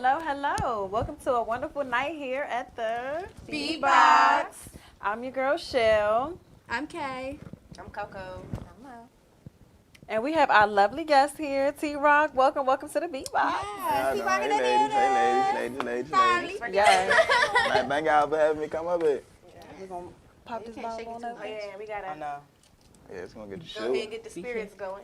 Hello, hello. Welcome to a wonderful night here at the Beatbox. I'm your girl, Shell. I'm Kay. I'm Coco. And we have our lovely guest here, T-Rock. Welcome to the Beatbox. Yeah, T-Rock in the ladies. Finally. Thank y'all for having me come up here. We're going to pop this Can't shake bottle it on too over. much. Yeah, we gotta know. Yeah, it's gonna get the go ahead and show. get the spirits going.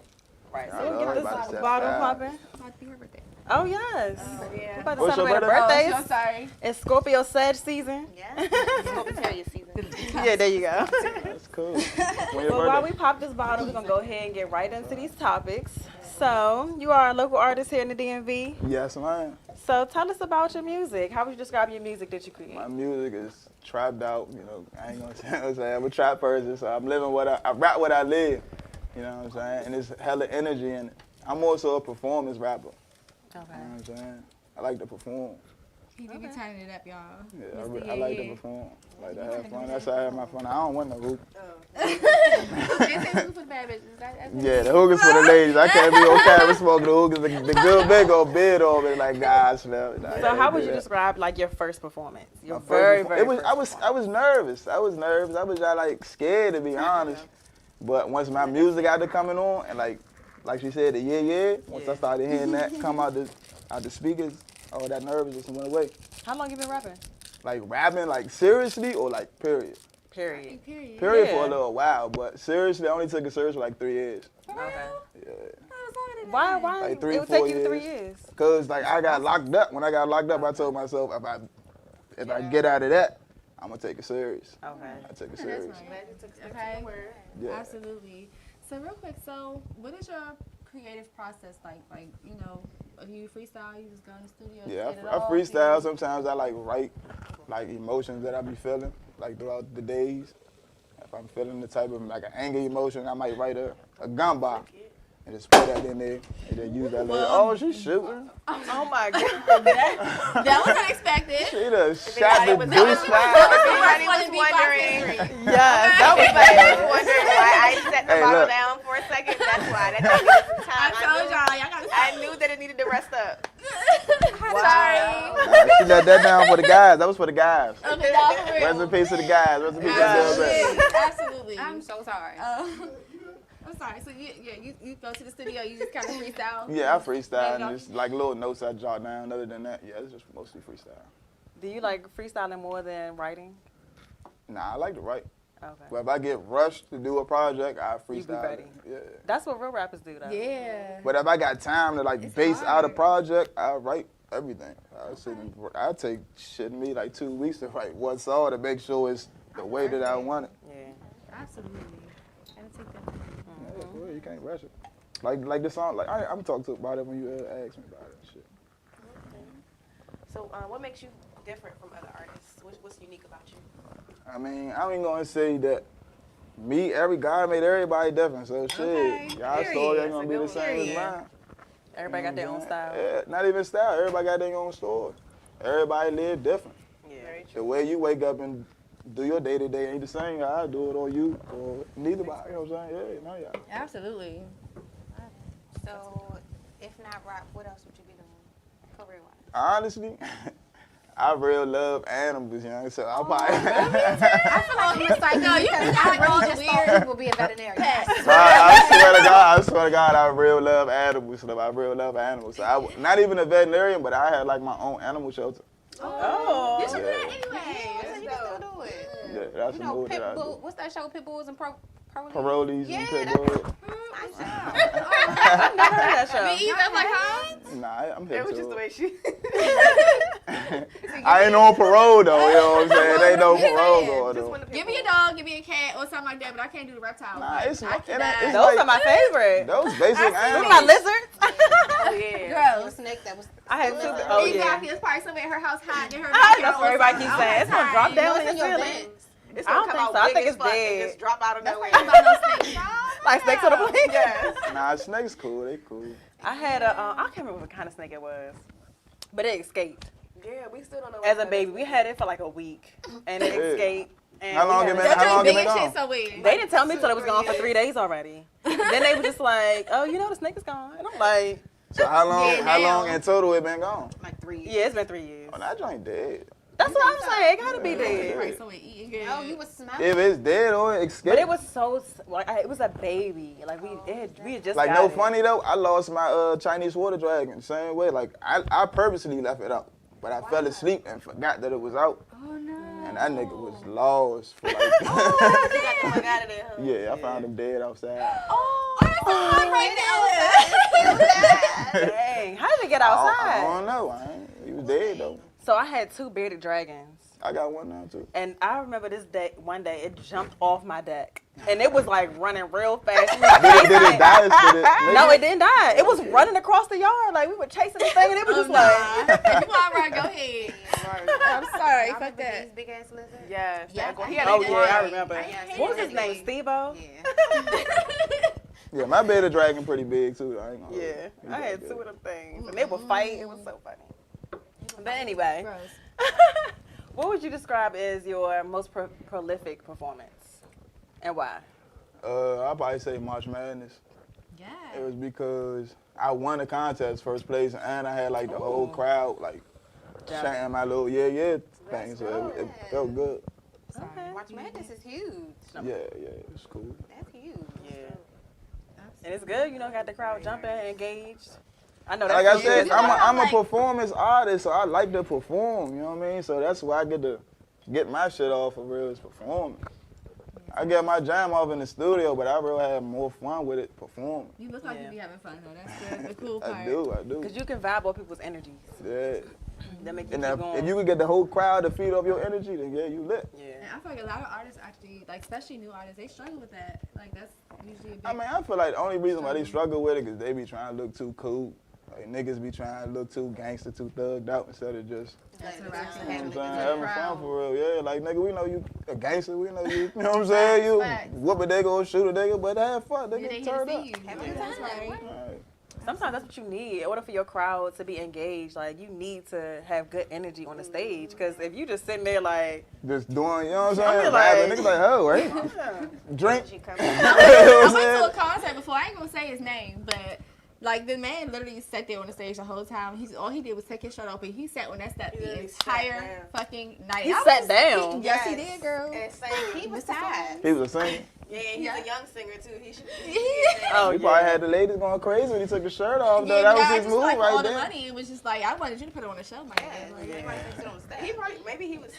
Right, I so know, we'll get about to this set bottle fire. popping. About to be her birthday. Oh, yes. We're Yeah. about to What's your celebrate birthday? birthdays. I'm sorry. It's Scorpio Sag season. Yeah. Scorpio season. Yeah, there you go. That's cool. When your Well, while we birthday? pop this bottle, we're going to go ahead and get right into these topics. So, you are a local artist here in the DMV. Yes, man. So, tell us about your music. How would you describe your music that you create? My music is trapped out. You know, I ain't gonna say I'm a trap person, so I'm living what I rap what I live. You know what I'm saying? And there's hella energy in it. I'm also a performance rapper. Okay. You know what I'm saying? I like to perform. He do be turning it up, y'all. Yeah, I like to perform. I like to have fun. That's how I have my fun. I don't want no hoop. They say who for the bad bitches. Yeah, the hookahs for the ladies. I can't be on camera smoking the hookahs. The good big old beard over it, like gosh, no. So, how would you describe like your first performance? Your My very, first very it was, first I was performance. nervous. I was like scared to be honest. But once my music got to coming on and like she said, the yeah. Once I started hearing that come out the speakers, all that nervousness went away. How long you been rapping? Like rapping, like seriously or like period. Period. Period. Period for Yeah. a little while, but seriously, I only took it serious for like 3 years. For real? Okay. Yeah. That was longer than Why? that. Why? Like 3, it would 4 take you 3 years. years. Cause like I got locked up. When I got locked up, I told myself if I get out of that, I'm gonna take it serious. Okay. I take it That's serious. right. Okay. Yeah. Absolutely. So real quick, so what is your creative process like? Like, you know, you freestyle, you just go in the studio. Yeah, get it I all, freestyle. you- Sometimes I like write like emotions that I be feeling like throughout the days. If I'm feeling the type of like an anger emotion, I might write a gamba and just put that in there and then use that later. Oh, she's shooting. Oh my God. That was unexpected. She done shot the douche Everybody was wondering. Yes, that was Everybody was bad. wondering why I set the Hey, bottle look. down for a second. That's why. That took me some I time. told y'all gotta I knew that it needed to rest up. Sorry. She let that down for the guys. That was for the guys. Okay, no, for real. Rest in peace to the guys. Rest in peace to the Absolutely. girls. Absolutely. I'm so sorry. I'm sorry. So you go to the studio, you just kind of freestyle. Yeah, I freestyle and just like little notes I jot down. Other than that, yeah, it's just mostly freestyle. Do you like freestyling more than writing? Nah, I like to write. Okay. But if I get rushed to do a project, I freestyle. ready. Yeah. That's what real rappers do, though. Yeah. But if I got time to like It's base out a hard. project, I write everything. I take shit me like 2 weeks to write one song to make sure it's the way that I want it. Yeah. Absolutely. Gotta take that. Yeah, for real, you can't rush it. Like the song, like I'm talking about it when you ask me about it and shit. So, what makes you different from other artists? What's unique about you? I mean, I ain't gonna say that every guy made everybody different, so shit. Okay, Y'all period. story That's ain't gonna a be the good same as one. mine. Everybody got their own style. Yeah, not even style. Everybody got their own story. Everybody live different. Yeah. Very The true. way you wake up and do your day to day ain't the same how I do it or you or neither body. You know what I'm saying? Yeah, no, y'all. Absolutely. So, if not rap, what else would you be doing career-wise? Honestly, I real love animals, you know. So I'll probably. I feel like it's like, no, you can I have all really the just thought weird people be a veterinarian. pets. I swear to God, I real love animals. I real love animals. So not even a veterinarian, but I had like my own animal shelter. Oh. You should do that Yeah, anyway. you can still do it. Yeah, that's You a know, move that I Pitbull. do. What's that show? Pitbulls and Parolees Yeah, and that's- pitbulls. Nice job. I never heard that show. Me either, like, huh? Nah, I'm That hip was just to the way it. she. I ain't on parole though, you know what I'm saying? They ain't no parole going Just on. when the Give me a people- dog, give me a cat, or something like that, but I can't do the reptile. Nah, it's I cannot. it's Those like, are my favorite. those basic Look at animals. my lizards. Oh yeah. Gross. Snake that was. I had two. Oh, yeah. Exactly. It's probably somewhere at her house hiding in her Ah, backyard that's what or everybody something. keeps Oh, saying. It's my gonna drop God. down What's in in your your ceiling. veins? It's I gonna don't come think out so. I big think as it's fuck dead. and just drop out of That's nowhere. why you got no snakes. Like snakes on the plane. Yes. Nah, snakes cool. They cool. I had a, I can't remember what kind of snake it was, but it escaped. Yeah, we still don't know. As a baby, we had it for like a week, and it Yeah. escaped. And How long we it had been- to- how long Big it been as gone? shit, so weird. They didn't tell me till it was gone for 3 days already. Then they were just like, oh, you know, the snake is gone. And I'm like, So how long? Yeah, how now. long in total it been gone? Like 3 years. Yeah, it's been 3 years. Oh, that joint dead. That's what I'm saying. It gotta be Yeah. dead. Right, so we eating good. Oh, you was smelling. If it's dead or it escaped. But it was so like it was a baby. Like we had just Like, got no it. funny though, I lost my Chinese water dragon same way. Like, I purposely left it out. But I fell asleep and forgot that it was out. Oh no. And that nigga was lost for like, You got the fuck out of there, huh? yeah, I found him dead outside. Oh, that's hard right there. Dang, how did it get I outside? don't know. He was dead though. So I had 2 bearded dragons. I got one now too. And I remember one day it jumped off my deck. And it was like running real fast. Did it die? Did it live? No, it didn't die. It was running across the yard. Like we were chasing the thing and it was just like You all right, go ahead. I'm sorry, Y'all fuck remember that. these big ass lizards? yes. Yeah, He I had Oh a yeah, good I one. remember. Yeah. What was his name? Steve-O? Yeah. Yeah, my bearded dragon pretty big too. I ain't gonna hold Yeah. you. I had 2 of them things. And they would fight. It was so funny. But anyway, Gross. what would you describe as your most prolific performance? And why? I'd probably say March Madness. Yeah. It was because I won the contest first place and I had like the whole crowd like chanting my little yeah thing. So it felt good. Okay. March Madness is huge. Yeah, it's cool. That's huge. Yeah. And it's good, got the crowd jumping, engaged. I know Like that's I said, you I'm a like- performance artist, so I like to perform, you know what I mean? So that's why I get to get my shit off for real is performing. I get my jam off in the studio, but I really have more fun with it performing. You look like Yeah. you be having fun though. That's the cool part. I do. because you can vibe off people's energies. Yeah. That make you And keep if going. you can get the whole crowd to feed off your energy, then yeah, you lit. And Yeah. I feel like a lot of artists actually, like especially new artists, they struggle with that. Like that's usually a big. I mean, I feel like the only reason why they struggle with it is they be trying to look too cool. Like niggas be trying to look too gangster, too thugged out instead of just, That's Yeah, a that's rap what you know I'm what saying. I'm saying, It's a having crowd. fun for real. Yeah, like nigga, we know you a gangster, we know you know what I'm saying? You Facts. whoop a nigga or shoot a nigga, but have fun. They Yeah, they get here to turned up. see you. Have a Yeah, good that's time. right. Alright. Sometimes that's what you need in order for your crowd to be engaged. Like you need to have good energy on the stage. Because if you just sitting there like, Just doing, you know what I'm I saying? feel Rapping. like- Niggas like, oh, right? Drink. She You coming. know I what went I'm to saying? a concert before. I ain't gonna say his name, but like the man literally sat there on the stage the whole time. All he did was take his shirt off, and he sat on that step He the literally sat entire down. fucking night. He I was sat just- down. Yes, he did, girl. And sang, he was Mr. tired. He was a singer. Yeah, he's Yeah. a young singer too. He should. oh He yeah. probably had the ladies going crazy when he took the shirt off, though. Yeah, That but was I his just move like right all the there. money. It was just like I wanted you to put it on the show, my Yeah, nigga. Like, he Yeah. probably sit on stage. He probably maybe he was.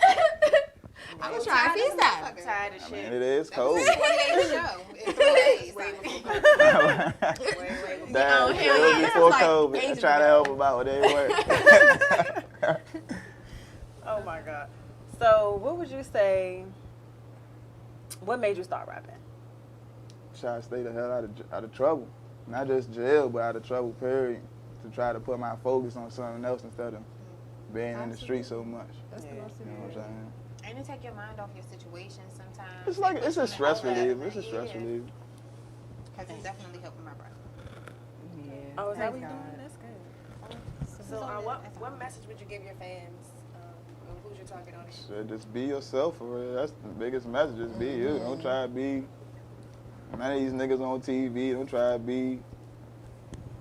I was trying to freestyle. Tired as I shit. mean, it is That was cold. a 28 show in 3 days. Way before COVID. Way before. That Oh, hell shit yeah, was that before was like COVID. I ages tried to ago. help him out with it. Work. Oh my God. So what would you say? What made you start rapping? Try to stay the hell out of trouble. Not just jail, but out of trouble, period. To try to put my focus on something else instead of being in the street so much. That's the Yeah. most You know what I'm important. saying? And to take your mind off your situation sometimes. It's like, It it's a puts you stress in the reliever. outlet. It's a stress Yeah. reliever. Because it's definitely helping my brother. Oh, is that what Thank you doing? God. That's good. So, what message would you give your fans? Who's your target audience? Shit, just be yourself for real. That's the biggest message. Just be you. Don't try to be none of these niggas on TV. Don't try to be,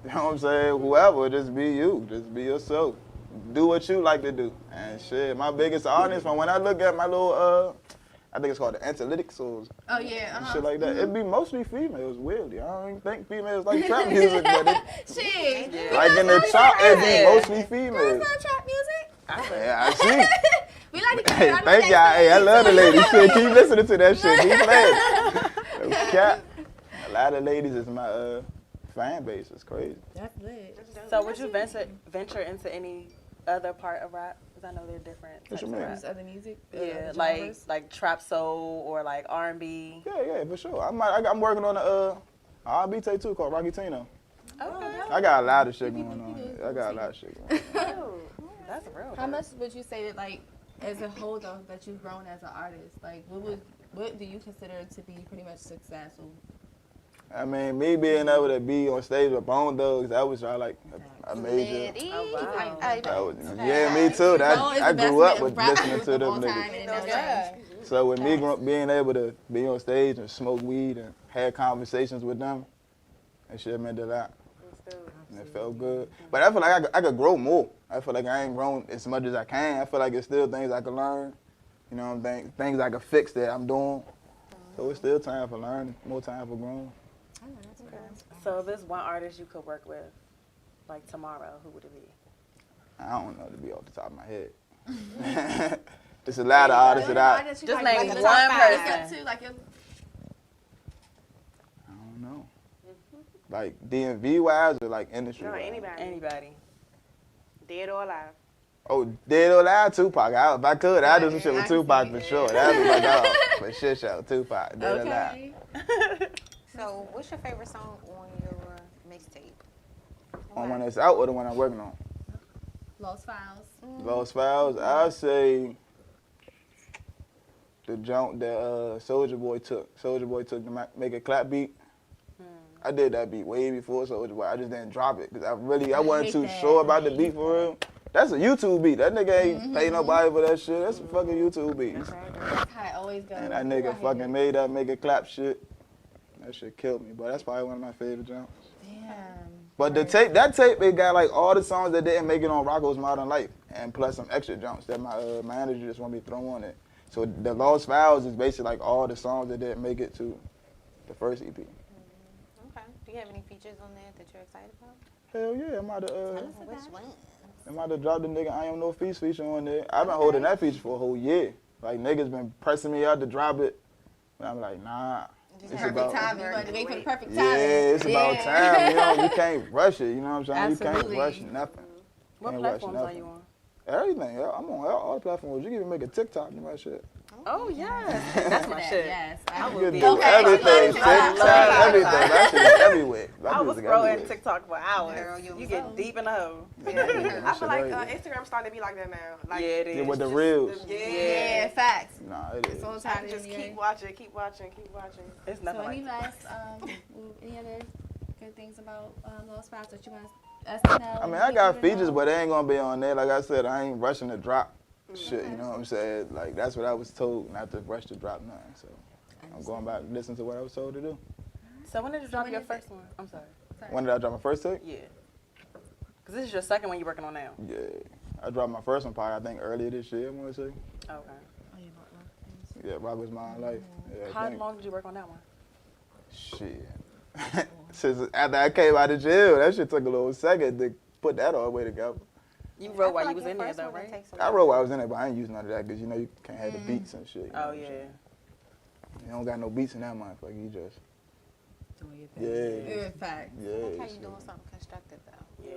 you know what I'm saying, whoever. Just be you. Just be yourself. Do what you like to do. And shit, my biggest audience, from when I look at my little, I think it's called the analytics or Oh yeah, shit like that, it'd be mostly females, weirdly. I don't even think females like trap music, but it, Shit. like in the chart, it'd be mostly females. That's not trap music. Yeah, I see. We like to Hey, keep it thank y'all. Hey, I love the ladies. Shit, keep listening to that shit. Keep playing. Cap. A lot of ladies is my fan base. It's crazy. That's lit. So would you venture into any other part of rap? Because I know they're different What types you of mean? rap. Just other music. Yeah, other like genres? trap soul or like R&B. Yeah, for sure. I'm working on a R&B tape too called Rocky Tino. Okay. I got a lot of shit going on. I got a lot of shit going on. Oh, that's real. How much would you say that, like, as a whole, though, that you've grown as an artist? Like, what do you consider to be pretty much successful? I mean, me being able to be on stage with Bone Thugs, that was like a major. Oh, wow. That was, yeah, me too. That, Bone is I the grew best up with rap listening group to of them all time, niggas. and that's Yeah. So with me being able to be on stage and smoke weed and have conversations with them, that shit meant a lot. Still. Yeah. it felt good. But I feel like I could grow more. I feel like I ain't grown as much as I can. I feel like it's still things I could learn. You know what I'm saying? Things I could fix that I'm doing. So it's still time for learning, more time for growing. I know that's okay. So if there's one artist you could work with, like tomorrow, who would it be? I don't know to be off the top of my head. It's a lot of artists that I Just name one person. Like don't know. Like DMV wise or like industry No, wise? anybody. Dead or alive. Oh, Dead or Alive, Tupac. If I could, I'd do some shit with I can Tupac see for it. sure. That'd be like, oh, for shit show, Tupac, Dead or Alive. okay. So, what's your favorite song on your mixtape? On one that's out or the one I'm working on? Lost Files. Lost Files, I'd say the jump that Soulja Boy took. Soulja Boy took to make a clap beat. I did that beat way before Soulja Boy. I just didn't drop it because I wasn't hate too that. sure about the beat for real. That's a YouTube beat. That nigga ain't pay nobody for that shit. That's a fucking YouTube beat. That's how it always goes. And that nigga fucking made that make it clap shit. That shit killed me. But that's probably one of my favorite jumps. Damn. But the tape, that tape, it got like all the songs that didn't make it on Rocco's Modern Life, and plus some extra jumps that my manager just want me to throw on it. So the Lost Files is basically like all the songs that didn't make it to the first EP. Okay. Do you have any features on there that you're excited about? Hell yeah, I'm about Which one? to drop the nigga I Am No Feast feature on there. I've been holding that feature for a whole year. Like niggas been pressing me out to drop it, and I'm like, nah. It's Perfect time. You want to wait for the perfect time. Yeah, it's about time. You can't rush it. You know what I'm saying? Absolutely. You can't rush nothing. What Can't platforms rush are nothing. you on? Everything. Yeah, I'm on all the platforms. You can even make a TikTok and that shit. Oh, yes. That's my shit. Yes. I You would can be. do everything. TikTok, everything. That shit is everywhere. That I was music scrolling everywhere. TikTok for hours. Girl, You get deep in the hole. I That feel shit like everywhere. Instagram's starting to be like that now. Like, Yeah, it is. Yeah, with the reels. Yeah, facts. Nah, it is. So I tired can of just it. keep watching. It's So nothing any like last, any other good things about Lost Files that you want us to know? I mean, I got features, but they ain't gonna be on there. Like I said, I ain't rushing to drop shit. You know what I'm saying? Like that's what I was told, not to rush to drop nothing. So I'm going back and listen to what I was told to do. So when did you drop when your is first one? I'm sorry. When did I drop my first tape? Yeah. Because this is your second one you're working on now. Yeah, I dropped my first one probably I think earlier this year. I want to say. Okay. Yeah, Rock Was My Life. Yeah, I How think. long did you work on that one? Shit. Since after I came out of jail, that shit took a little second to put that all the way together. You wrote while you was in there though, right? I wrote while I was in there, but I ain't using none of that because you know you can't have the beats and shit. You know Oh, what I'm yeah. saying? You don't got no beats in that motherfucker. You just yeah, Good fact. yeah. How you shit. doing something constructive though? Yeah.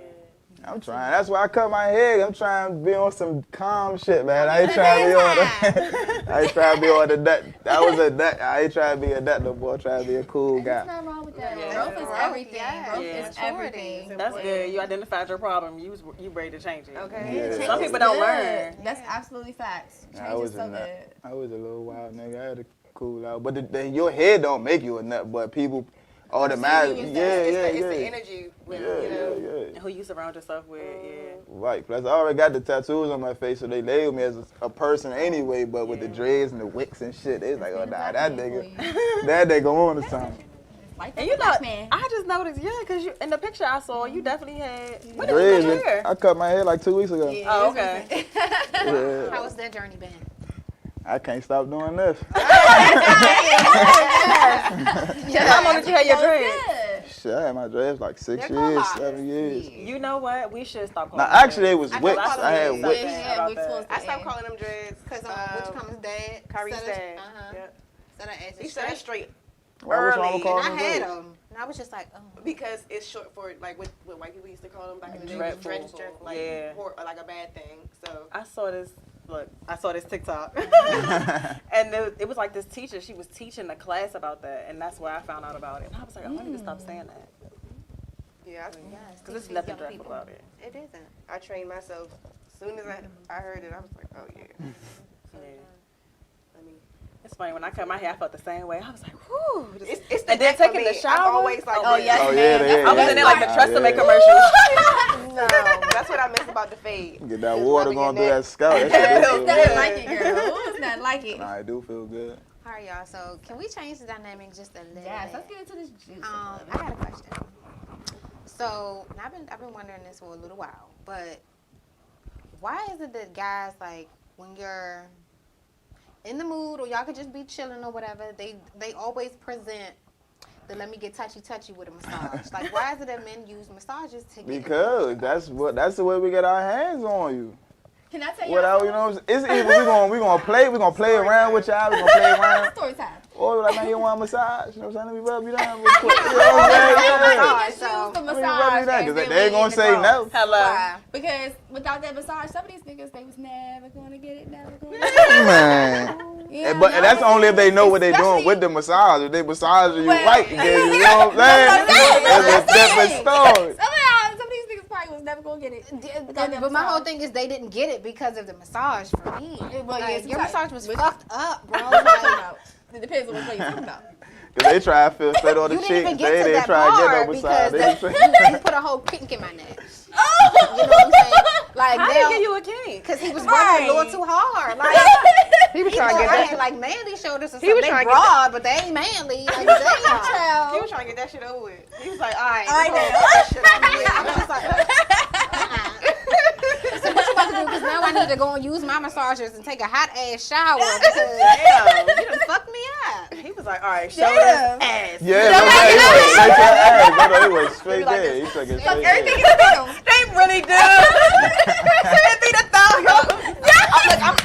I'm trying. That's why I cut my hair. I'm trying to be on some calm shit, man. I ain't trying to be on the. I ain't trying to be on the nut. That was a nut. I ain't trying to be a nut no more. I'm trying to be a cool There's guy. nothing wrong with that. Yeah. Growth is everything. Yes. Growth Yeah. is everything. That's good. You identified your problem. You ready to change it. Okay. Yeah. Change Some is people don't good. learn. That's absolutely facts. I Change is was so a nut. good. I was a little wild nigga. I had to cool out. But your head don't make you a nut, but people automatically. It's Yeah. the energy. With, you know. Yeah. And who you surround yourself with, yeah. Right. Plus, I already got the tattoos on my face, so they label me as a person anyway. But with the dreads and the wicks and shit, it's like, oh nah, that nigga on to something. Like And you know, man. I just noticed, yeah, because you in the picture I saw, you definitely had. When did you cut your Dreads. hair? I cut my hair like 2 weeks ago. Oh, okay. Yeah. How has that journey been? I can't stop doing this. How long did you have your dreads? Shit, I had my dreads like 6 They're years, called 7 years. You know what? We should stop calling Now, them actually, it was I wicks. thought I had it was wicks. Yeah, wicks was I stopped calling them dreads Because which comes dad? Kyrie's Instead of- dad. Uh-huh. Instead of asking He said it straight Why, what's wrong early, with calling I them had dreads? them. And I was just like, oh. because it's short for like what white people used to call them back in the day. Dreadful. Dreadful, like Yeah. like a bad thing. So I saw this. Look, I saw this TikTok, and it was like this teacher. She was teaching a class about that, and that's where I found out about it. And I was like, I need to stop saying that yeah, because there's nothing dreadful about it. It isn't. I trained myself. As soon as I heard it, I was like, oh yeah. Yeah. I mean, It's funny when I cut my hair, I felt the same way. I was like, whew. it's the And then neck for taking me. the shower. I'm always like, Oh, this. yes, Oh, man. yeah, That's yeah, I was in there like the yeah. Tresemme Yeah. commercials. No, that's what I miss about the fade. Get that Just water rubbing going your through that neck. scalp. That It's shit do feel nothing good. like it, girl. Ooh, it's nothing like it. Nah, it do feel good. All right, y'all. So can we change the dynamic just a little Yes, bit? let's get into this juice. I got a question. So I've been wondering this for a little while, but why is it that guys, like, when you're in the mood or y'all could just be chilling or whatever, they always present the let me get touchy with a massage. Like, why is it that men use massages to get Because that's the way we get our hands on you. Can I tell you? Without, you know, it's either we gonna play around with y'all, we gonna play around. Story time. Or like, man, you want a massage? You know what I'm saying? Let me rub you down real quick. You know what I'm saying? Massage, Just so- use the Let me massage. rub you down, and because then they ain't we gonna in the say car. no. Hello. Why? Because without that massage, some of these niggas, they was never gonna get it, never gonna get it. Man. Yeah, But and that's only if they know what they're doing especially- with the massage. If they massage you Well, right, then you know what I'm saying? That's a different story. Some of these niggas probably was never gonna get it. But my whole thing is they didn't get it because of the massage for me. Well, yeah, Like, your massage was which- fucked up, bro. Like, Like, it depends on what you're talking about. Cause they try to feel straight on the you didn't even cheeks. get to They that try to get part no because massage. They you put a whole kink in my neck. You know what I'm saying? Like, How now, did he give you a kink? because he was running a little Right. too hard. Like, He was you trying know, to get I that. had like manly shoulders or He was something. They trying to get broad, but they ain't manly. Like, damn. He was trying to get that shit over with. He was like, all right, All right, we gonna now. put that shit on me. I was just like, so what you about to do? Because now I need to go and use my massagers and take a hot ass shower because Damn. you done fucked me up. He was like, all right, shoulders, Damn. ass. Yeah, no, he went straight to the ass. No, he went straight like there. this. He took it Fuck straight everything there. in the middle. They really do. It be the thumb.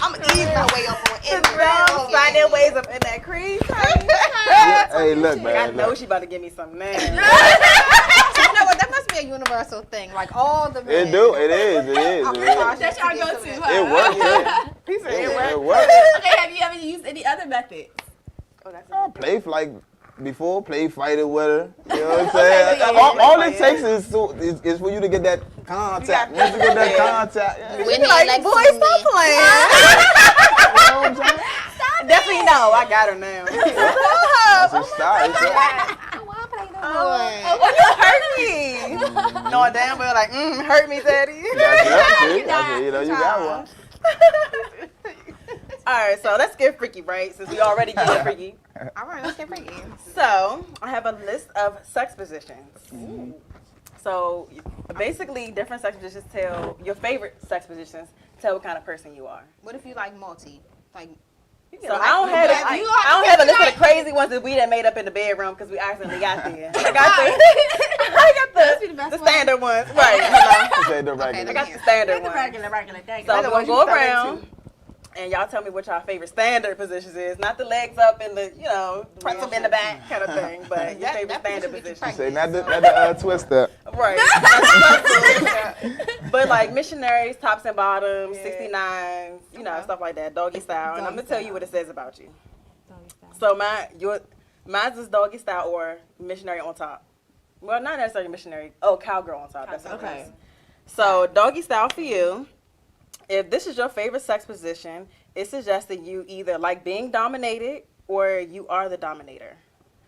I'm ease my way up on The every thumbs find their ways up in that crease. honey. Hey, look, Like, I man. know Look. she about to give me some man. You know what? That must be a universal thing. Like all the men. It do. It is. It is. I'm It is. sorry. That's y'all go-to, huh? It works. Yeah. He said, It works. Okay, have you ever used any other methods? Oh, that's I play for like before, play fighter with her. You know what I'm Okay, saying? yeah, All it takes is for you to get that contact. Once you get that contact, yeah. you When She like, like boy, see stop me. playing. know what I'm saying? Definitely no, I got her now. That's a style. It's a- I don't want to play no more. Oh, you hurt me. Knowing damn well, like, hurt me, daddy. That's it. See? That's it. You know, you got one. All right, so let's get freaky, right? Since we already get freaky. All right, let's get freaky. So I have a list of sex positions. So basically, different sex positions tell your favorite sex positions tell what kind of person you are. What if you like multi? Like, So I don't have I don't have a list of the crazy ones that we done made up in the bedroom because we accidentally got there. I got Must be the the best the one. standard ones. Right. Hello. Say the Okay, regular. I got the standard ones. Regular thing. So the we're gonna ones you go fell around into. and y'all tell me what y'all favorite standard positions is. Not the legs up and the, press them in the back kind of thing, but your favorite standard position. Say not the twister. Right. But like missionaries, tops and bottoms, 69s, stuff like that, doggy style. And I'm gonna tell you what it says about you. So mine's is doggy style or missionary on top. Well, not necessarily missionary. Oh, cowgirl on top. That's what it is. So doggy style for you. If this is your favorite sex position, it suggests that you either like being dominated or you are the dominator.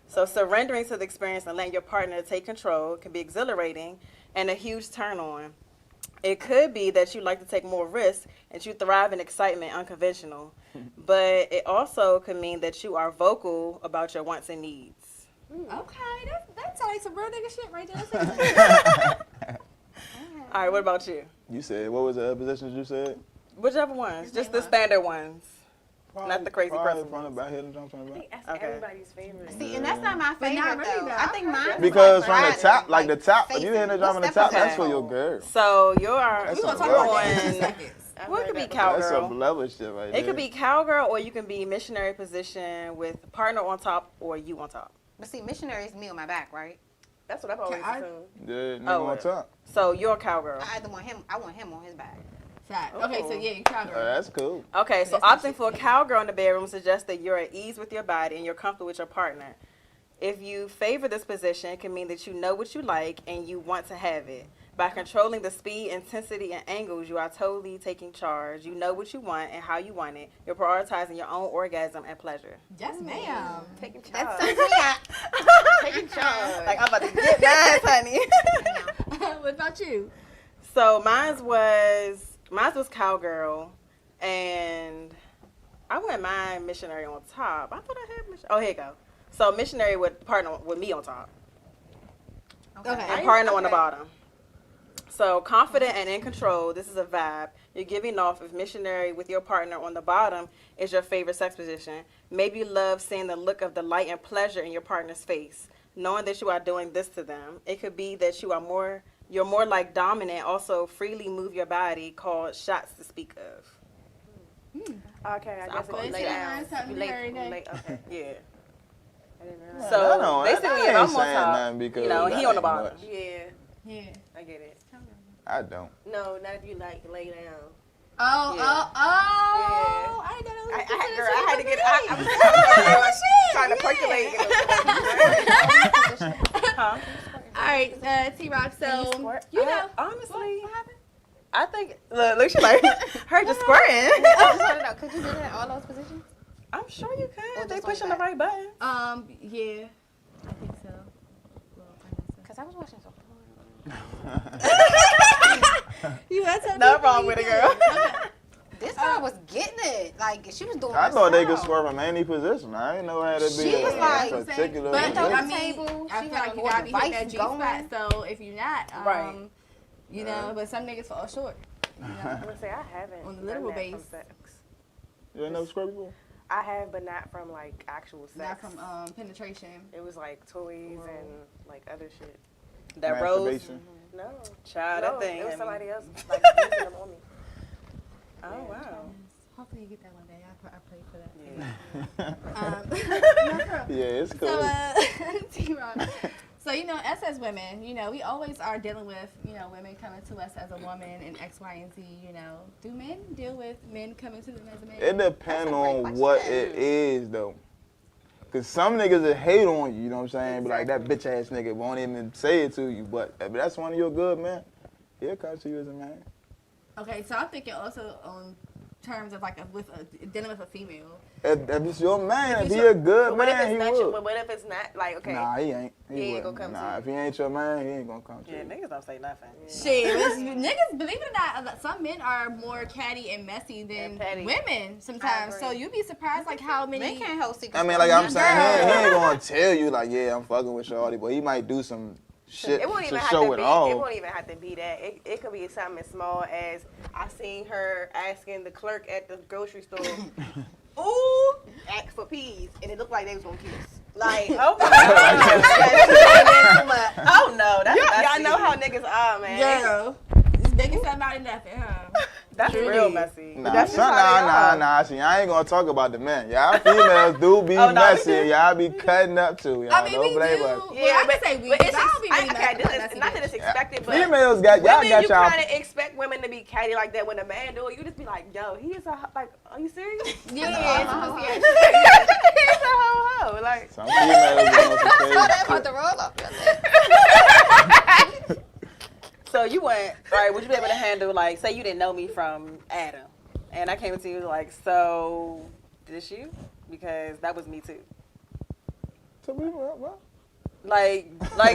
So surrendering to the experience and letting your partner take control can be exhilarating and a huge turn on. It could be that you like to take more risks and you thrive in excitement unconventional. But it also could mean that you are vocal about your wants and needs. Okay, that's like some real nigga shit right there. All right, what about you? You said, what was the other positions you said? Whichever ones, just the standard ones. Not the crazy person Front and back, head and jump from the back. That's Okay. everybody's favorite. see, and that's not my But not favorite really, though. though. I think mine. Because is from the like top, like the top, facing. if you hit the drum on the What's top, that that's for your position? girl. So you're That's We're gonna some talk about that in on- 2 seconds. well, it could be That's cowgirl. some level shit right there. It could be cowgirl, or you can be missionary position with partner on top or you on top. But see, missionary is me on my back, right? That's what I've always I- assumed. Yeah, nigga Oh, on top. So you're a cowgirl. I either want him. I want him on his back. Fact. Okay, so yeah, you cowgirl. That's cool. Okay, so That's opting for a cowgirl in the bedroom suggests that you're at ease with your body and you're comfortable with your partner. If you favor this position, it can mean that you know what you like and you want to have it. By controlling the speed, intensity, and angles, you are totally taking charge. You know what you want and how you want it. You're prioritizing your own orgasm and pleasure. Yes, ma'am. Taking charge. That's something Taking charge. Like, I'm about to get mine, honey. What about you? So mine was cowgirl, and I went mine missionary on top. I thought I had missionary. Oh, here you go. So missionary would partner with me on top. Okay. and partner on the bottom. So confident and in control, this is a vibe. You're giving off if missionary with your partner on the bottom is your favorite sex position. Maybe you love seeing the look of delight and pleasure in your partner's face, knowing that you are doing this to them. It could be that you're more like dominant, also freely move your body, called shots to speak of. Okay, I guess But you lay she down. learned something every day. Okay. Yeah. I didn't realize. So basically, I if ain't I'm on saying top, nothing because you know, that he on the ain't bottom. much. Yeah, Yeah. I get it. I don't. No, not if you like lay down. Oh, Yeah. I didn't know that was Girl, I had to get. I was trying to percolate. Huh? All right, T-Rock. So you know, Honestly, what happened? I think look, she like her just squirting. I just want to know, could you do that in all those positions? I'm sure you can. They just pushing like the right button. Yeah, I think so. Because I was watching some You want to Nothing wrong with it, girl. This girl was getting it. Like, she was doing I thought they could herself. swear from any position. I didn't know how to be She was like- a particular But Window I the mean, table, I she feel had like a you whole gotta be hitting that device G going. spot. So if you're not, Right. you know, but some niggas fall short. You know? I'm gonna say I haven't. On the done literal that from base. sex. You ain't never squirt before? I have, but not from like actual sex. Not from penetration. It was like toys and like other shit. That rose, Masturbation. No, child, no, that thing. it was had me- somebody else like using them on me. Oh wow. Hopefully you get that one day. I pray for that. Yeah. Yeah, it's cool. So, T-Rock. So, you know, us as women, you know, we always are dealing with, you know, women coming to us as a woman and X, Y, and Z, you know. Do men deal with men coming to them as a man? It depends on question. what it is, though. Because some niggas that hate on you, you know what I'm saying? Be like, that bitch ass nigga won't even say it to you. But if that's one of your good men, he'll come to you as a man. Okay, so I'm thinking also on terms of like dealing with a female. If it's your man, if it's he your- a good But what if man, it's he not would. your, but what if it's not like okay? Nah, he ain't. He ain't wouldn't. gonna come to Nah, you. if he ain't your man, he ain't gonna come to Yeah, you. niggas don't say nothing. Shit, niggas, believe it or not, some men are more catty and messy than And petty. women sometimes. I So agree. you'd be surprised like how many. Men can't hold secrets. I mean, like I'm saying, he Girl. ain't gonna tell you, like, yeah, I'm fucking with Shorty, but he might do some shit It won't to even have show to it be. It all. won't even have to be that. It could be something as small as I seen her asking the clerk at the grocery store, "Ooh, ask for peas," and it looked like they was gonna kiss. Like, Oh, oh oh no, that's y'all messy. know how niggas are, man. Girl, just making something out of nothing, huh? That's real messy. Nah, That's just how they are. see, I ain't gonna talk about the men. Y'all females do be Oh, no, we messy. do. Y'all be cutting up too. Y'all I mean, don't we blame do. us. Well, I can say we. but it's I don't be really okay. messy This with is messy not that bitch. it's expected, but Females got y'all women, got you y'all. kind of expect women to be catty like that when a man do it. You just be like, yo, he is a like, are you serious? Yeah, He's a ho ho. Like, Some females be on some crazy So they about shit. to roll off your lip. So you went, all right, would you be able to handle, like, say you didn't know me from Adam, and I came to you like, so, this you? Because that was me too. So we- what? Like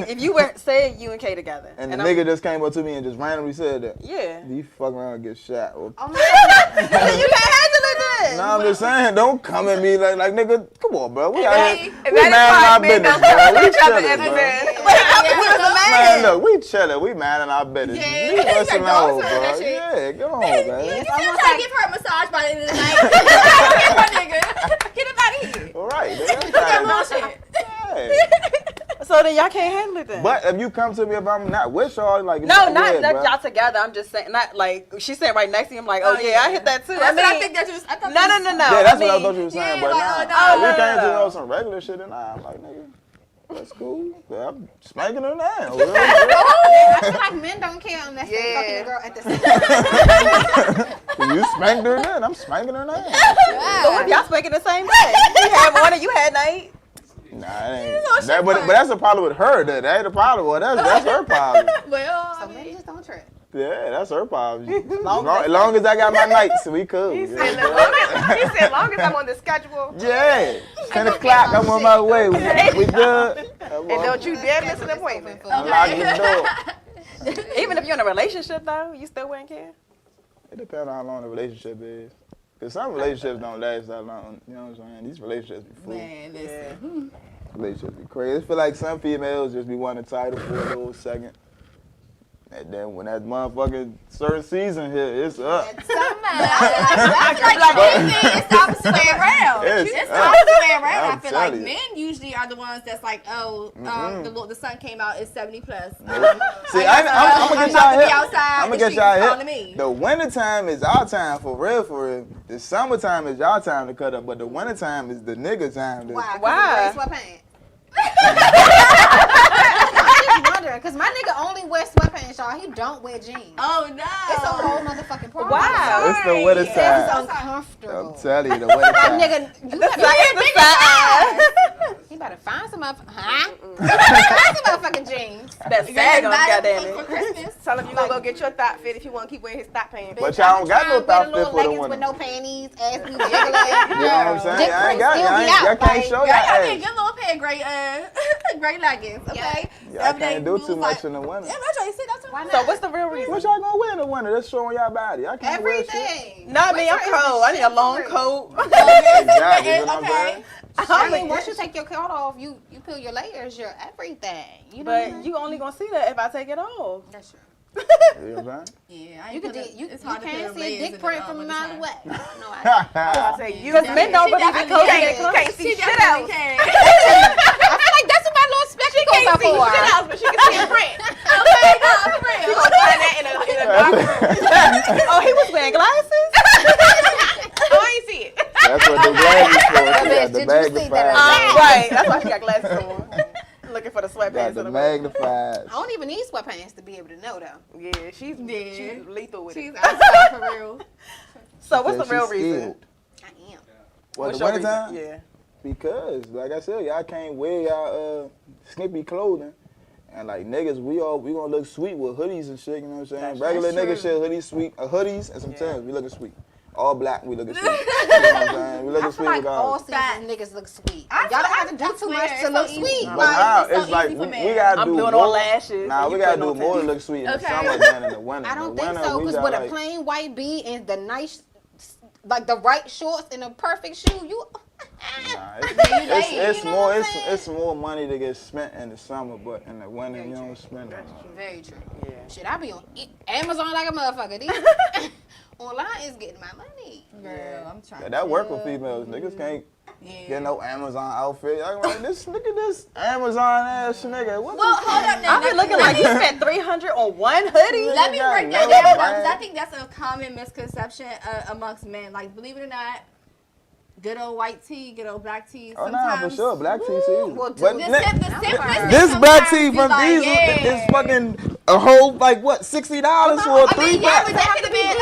if you were, say you and Kay together. And the I'm- nigga just came up to me and just randomly said that. Yeah. You fuck around and get shot. Well, Oh my God. You can't handle it then. nah, I'm just saying, don't come at me like nigga, come on, bro. We out here, if we that mad in our is business, fine, bro. We each other chilling, as bro. men. Man, look, we chilling. We mad in our business. Yeah, Leave us like alone, dogs bro. that shit. Yeah, get on, You man. still try to give her a massage by the end of the night. Get my nigga. Get him out of here. All right, Put that bullshit. So then y'all can't handle it then. But if you come to me if I'm not with y'all, like No, it's not weird, that bro. y'all together. I'm just saying, not like she's sitting right next to you. I'm like, oh, Oh, yeah, I yeah. hit that too. That's what I mean, think that you was. I thought No. Yeah, that's what I mean, thought you were saying, yeah, but like, nah. oh, We no, came to no. know some regular shit, and I'm like, nigga, that's cool. Yeah, I'm spanking her now. I feel like men don't care unless they're Yeah. fucking a girl at the same time. You spanked her then, I'm spanking her now. But what if y'all speaking the same day? You had morning, you had night. Nah, it ain't. But that's a problem with her. That ain't a problem. Well, that's her problem. Well, So men just don't trip. Yeah, that's her problem. As Long long as I got my nights, we cool. He Yeah. said, long as I'm on the schedule, Yeah, 10 o'clock, I'm on my way. We good. and don't you dare miss an appointment. Unlock the door. Even if you're in a relationship though, you still wouldn't care. It depends on how long the relationship is. Because some relationships don't last that long. You know what I'm saying? These relationships be full. man, listen. Relationships be crazy. I feel like some females just be wanting a title for a little second. And then when that motherfucking certain season hit, it's up. I feel like anything, it's the opposite way around. It's It's the opposite way around. I I'm feel like telling you. men usually are the ones that's like, oh, the sun came out, it's 70 plus. See, I'm gonna get y'all hit. outside. I'm gonna get y'all hit. The wintertime is our time for real, for real. The summertime is y'all time to cut up, but the wintertime is the nigga time. Why? Why? Sweatpants. I'm just wondering, because my nigga only wears sweatpants, y'all. He don't wear jeans. Oh, no. It's a whole motherfucking problem. Wow. It's the wintertime. It's uncomfortable. I'm telling you, the wintertime. Nigga, you better, you better find some motherfucking jeans. That sag on goddamn for it. Christmas. Tell him you gonna go get your thought fit if you want to keep wearing his thought pants. But y'all don't got no thought fit little for the leggings winter. with no panties, ass be jiggling. You know what I'm saying? Dick I ain't print got, still be y'all out, can't like, show Yeah, I y'all mean, ass. good little pair of gray leggings, okay? Y'all can't do too much in the winter. Yeah, that's what you said. That's Why what So what's the real reason? What y'all gonna wear in the winter? That's showing y'all body. I can't wear shit. Everything. Not me, I'm Winter is cold. the I need a shit long for real. coat. Exactly. You know what I'm Okay. saying? I mean, once you take your coat off, you peel your layers, you're everything. You know what I'm But you only gonna see that if I take it off. That's true. You know what I'm saying? Yeah, I You can it's you hard to can't put see a layers dick in print the, from a winter mile time. away. No, I Because men don't believe in definitely coats. can. They can't She see shit definitely else. can. I feel like that's what my little spectacles are for. But she can see a print. Okay, no, for real. Find that in a dark room. Oh, he was wearing glasses? Oh, I ain't see it. That's what the glasses for. She got Did the you see magnified. that? Right. That's why she got glasses on. Looking for the Got sweatpants. the in the magnified. I don't even need sweatpants to be able to know though. Yeah, she's lethal with She's it. outside for real. So what's the She's real skilled. reason? I am. What, What's the your wintertime? reason? Yeah. Because, like I said, y'all can't wear y'all skimpy clothing. And like niggas, we gonna look sweet with hoodies and shit, you know what I'm saying? That's Regular true. nigga shit, hoodies and some Timbs, we looking sweet. All black, we looking sweet. You know what I'm saying? We I looking feel sweet like all regardless. seasons niggas look sweet. I Y'all don't feel- have to do I too swear, much to it's so look easy. sweet. But Like, now, it's so it's like, easy for we men. gotta I'm do doing more. all lashes. Nah, and we you gotta putting do on more to Timbs. look sweet in the Okay. summer than in the winter. I don't The think winter, so, we because got, with a like- plain white bee and the nice, like the right shorts and a perfect shoe, you. Nah, you it's know more what I'm saying? it's more money to get spent in the summer, but in the winter you don't spend it. Very true. Yeah. Shit, I be on Amazon like a motherfucker. These online is getting my money. Girl, I'm trying. Yeah, that work for females. Niggas can't get no Amazon outfit. I'm like, look at this Amazon ass nigga. What Well, the hold up now. I've been looking like you spent $300 on one hoodie. Let me You got break that no down brand. because I think that's a common misconception amongst men. Like, believe it or not, good old white tee, good old black tee. Oh nah, for sometimes- sure, black tee too. Well, But dude, The simplest this black tee sometimes from be like, Diesel yeah. is fucking a whole like what $60 for a I mean, yeah, but 3-pack. that could have been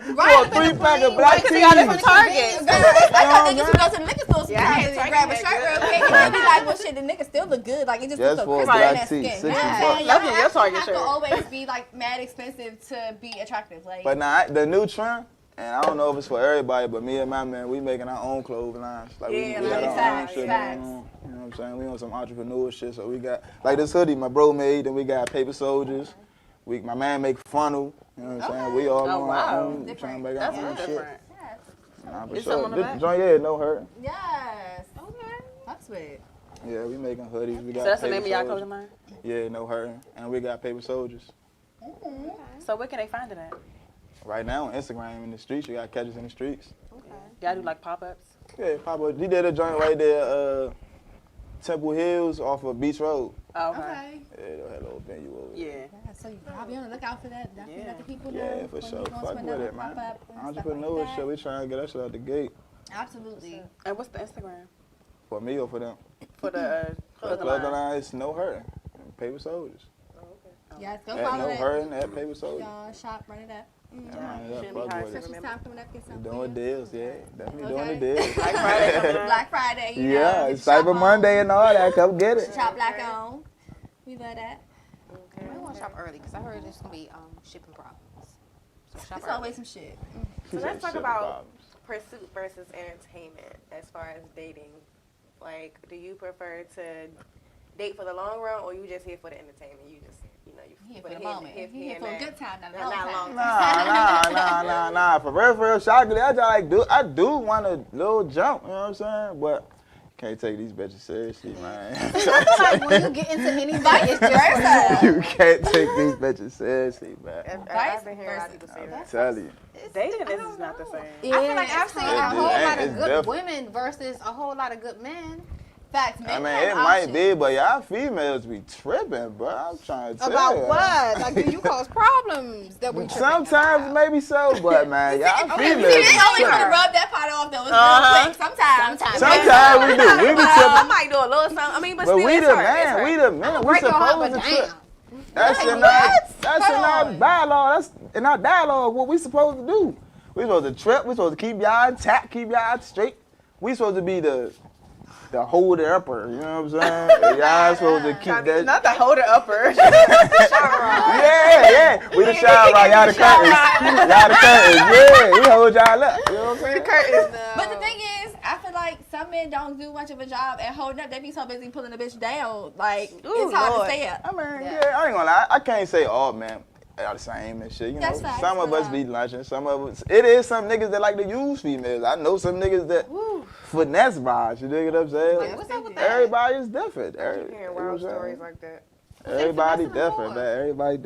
For a right. 3-pack of Why black could've tees. got it from Target? I thought niggas would go to the liquor store Yeah, I sometimes had and Target grab a had shirt good. real quick and then be like, well, shit, the nigga still look good. Like, it just Just looks so for a crisp on black that tee, skin. 60 Yeah, bucks. y'all Lucky your actually Target have to shirt. always be, like, mad expensive to be attractive. Like, But now the new trend, and I don't know if it's for everybody, but me and my man, we making our own clothing lines. Like Yeah, we got like our facts, own shit facts. going on. You know what I'm saying? We on some entrepreneur shit, so we got like this hoodie my bro made, then we got paper soldiers. My man make funnel. You know what I'm saying? We all Oh, on wow. our own, Different. trying to make That's our a own little shit. different. Nah, for Is sure. something on the This back? joint, yeah, no hurt. yes. Okay. That's sweet. Yeah, we making hoodies. We got So that's the paper name of y'all soldiers. clothing line? Yeah, no hurting. And we got paper soldiers. So where can they find it at? Right now on Instagram in the streets, you got catches in the streets. Y'all do like pop-ups? Yeah, Papa, he did a joint right there, Temple Hills off of Beach Road. Oh, okay. Okay. Yeah, they had a little venue over there. Yeah. Yeah, so you gotta be on the lookout for that. Definitely Yeah. let the people know. Yeah, for when sure. you going to Fuck with another it, man. pop-up and stuff Entrepreneur like that. shit, we trying to get that shit out the gate. Absolutely. And what's the Instagram For me or for them? for the The clothing clothing line? line is no hurting. Paper soldiers. Yes, go At follow no it. hurting, at paper soldiers. Y'all shop, run it up. Shouldn't be Fuck hard with to it. Christmas time coming up, get We something. doing deals, yeah. Definitely doing the Okay. deals. Black Friday coming up. Black Friday, you know. Yeah, get it's your shop Cyber on. Monday and all that. Come get it. Shop black on. We love that. We want to shop early because I heard there's gonna be shipping problems. So shop It's early. always some shit. So let's talk Shit about problems. pursuit versus entertainment as far as dating. Like, do you prefer to date for the long run, or you just here for the entertainment? You just, Here put for a the hit- moment. hit He here and for a that. good time, not a Not long long time. Nah. For real, shockingly, I just like I do want a little jump, you know what I'm saying? But Can't take these bitches seriously, man. I feel like when you get into anybody, it's just You can't take these bitches seriously, man. I've been hearing a lot of people say that. Tell you. Dating is not the same. I feel like I've seen a whole lot of It's good different. women versus a whole lot of good men. Facts. I mean, it might be, but y'all females be tripping, bro. I'm trying to tell About you. what? Like, do you cause problems that we tripping Sometimes about? maybe so, but man, y'all Okay, females we be didn't always want to tripping. rub that part off though. It's real quick. Sometimes. Sometimes we do. We be I tripping. might do a little something. I mean, but But still, we it's the her. It's man. her. We the men. We Break your heart, supposed but to trip. damn. That's in our dialogue. That's in our dialogue. What we supposed to do? We supposed to trip. We supposed to keep y'all intact, keep y'all straight. We supposed to be the holder upper. You know what I'm saying? And y'all supposed to keep that. Not the holder upper. Yeah. We the shower rod. Y'all the curtains. Y'all the curtains. Yeah, we hold y'all up. You know what I'm saying? But the thing is, I feel like some men don't do much of a job at holding up. They be so busy pulling the bitch down. Like, it's hard to stay up. I mean, yeah, I ain't gonna lie. I can't say all men are the same and shit. You know, That's facts, some of but, us be lunching. Some of us. It is some niggas that like to use females. I know some niggas that finesse vibes. You dig what I'm saying? Like, what's up with that? Everybody is different. Hearing wild stories like that. Everybody finessing them different, more. man. Everybody.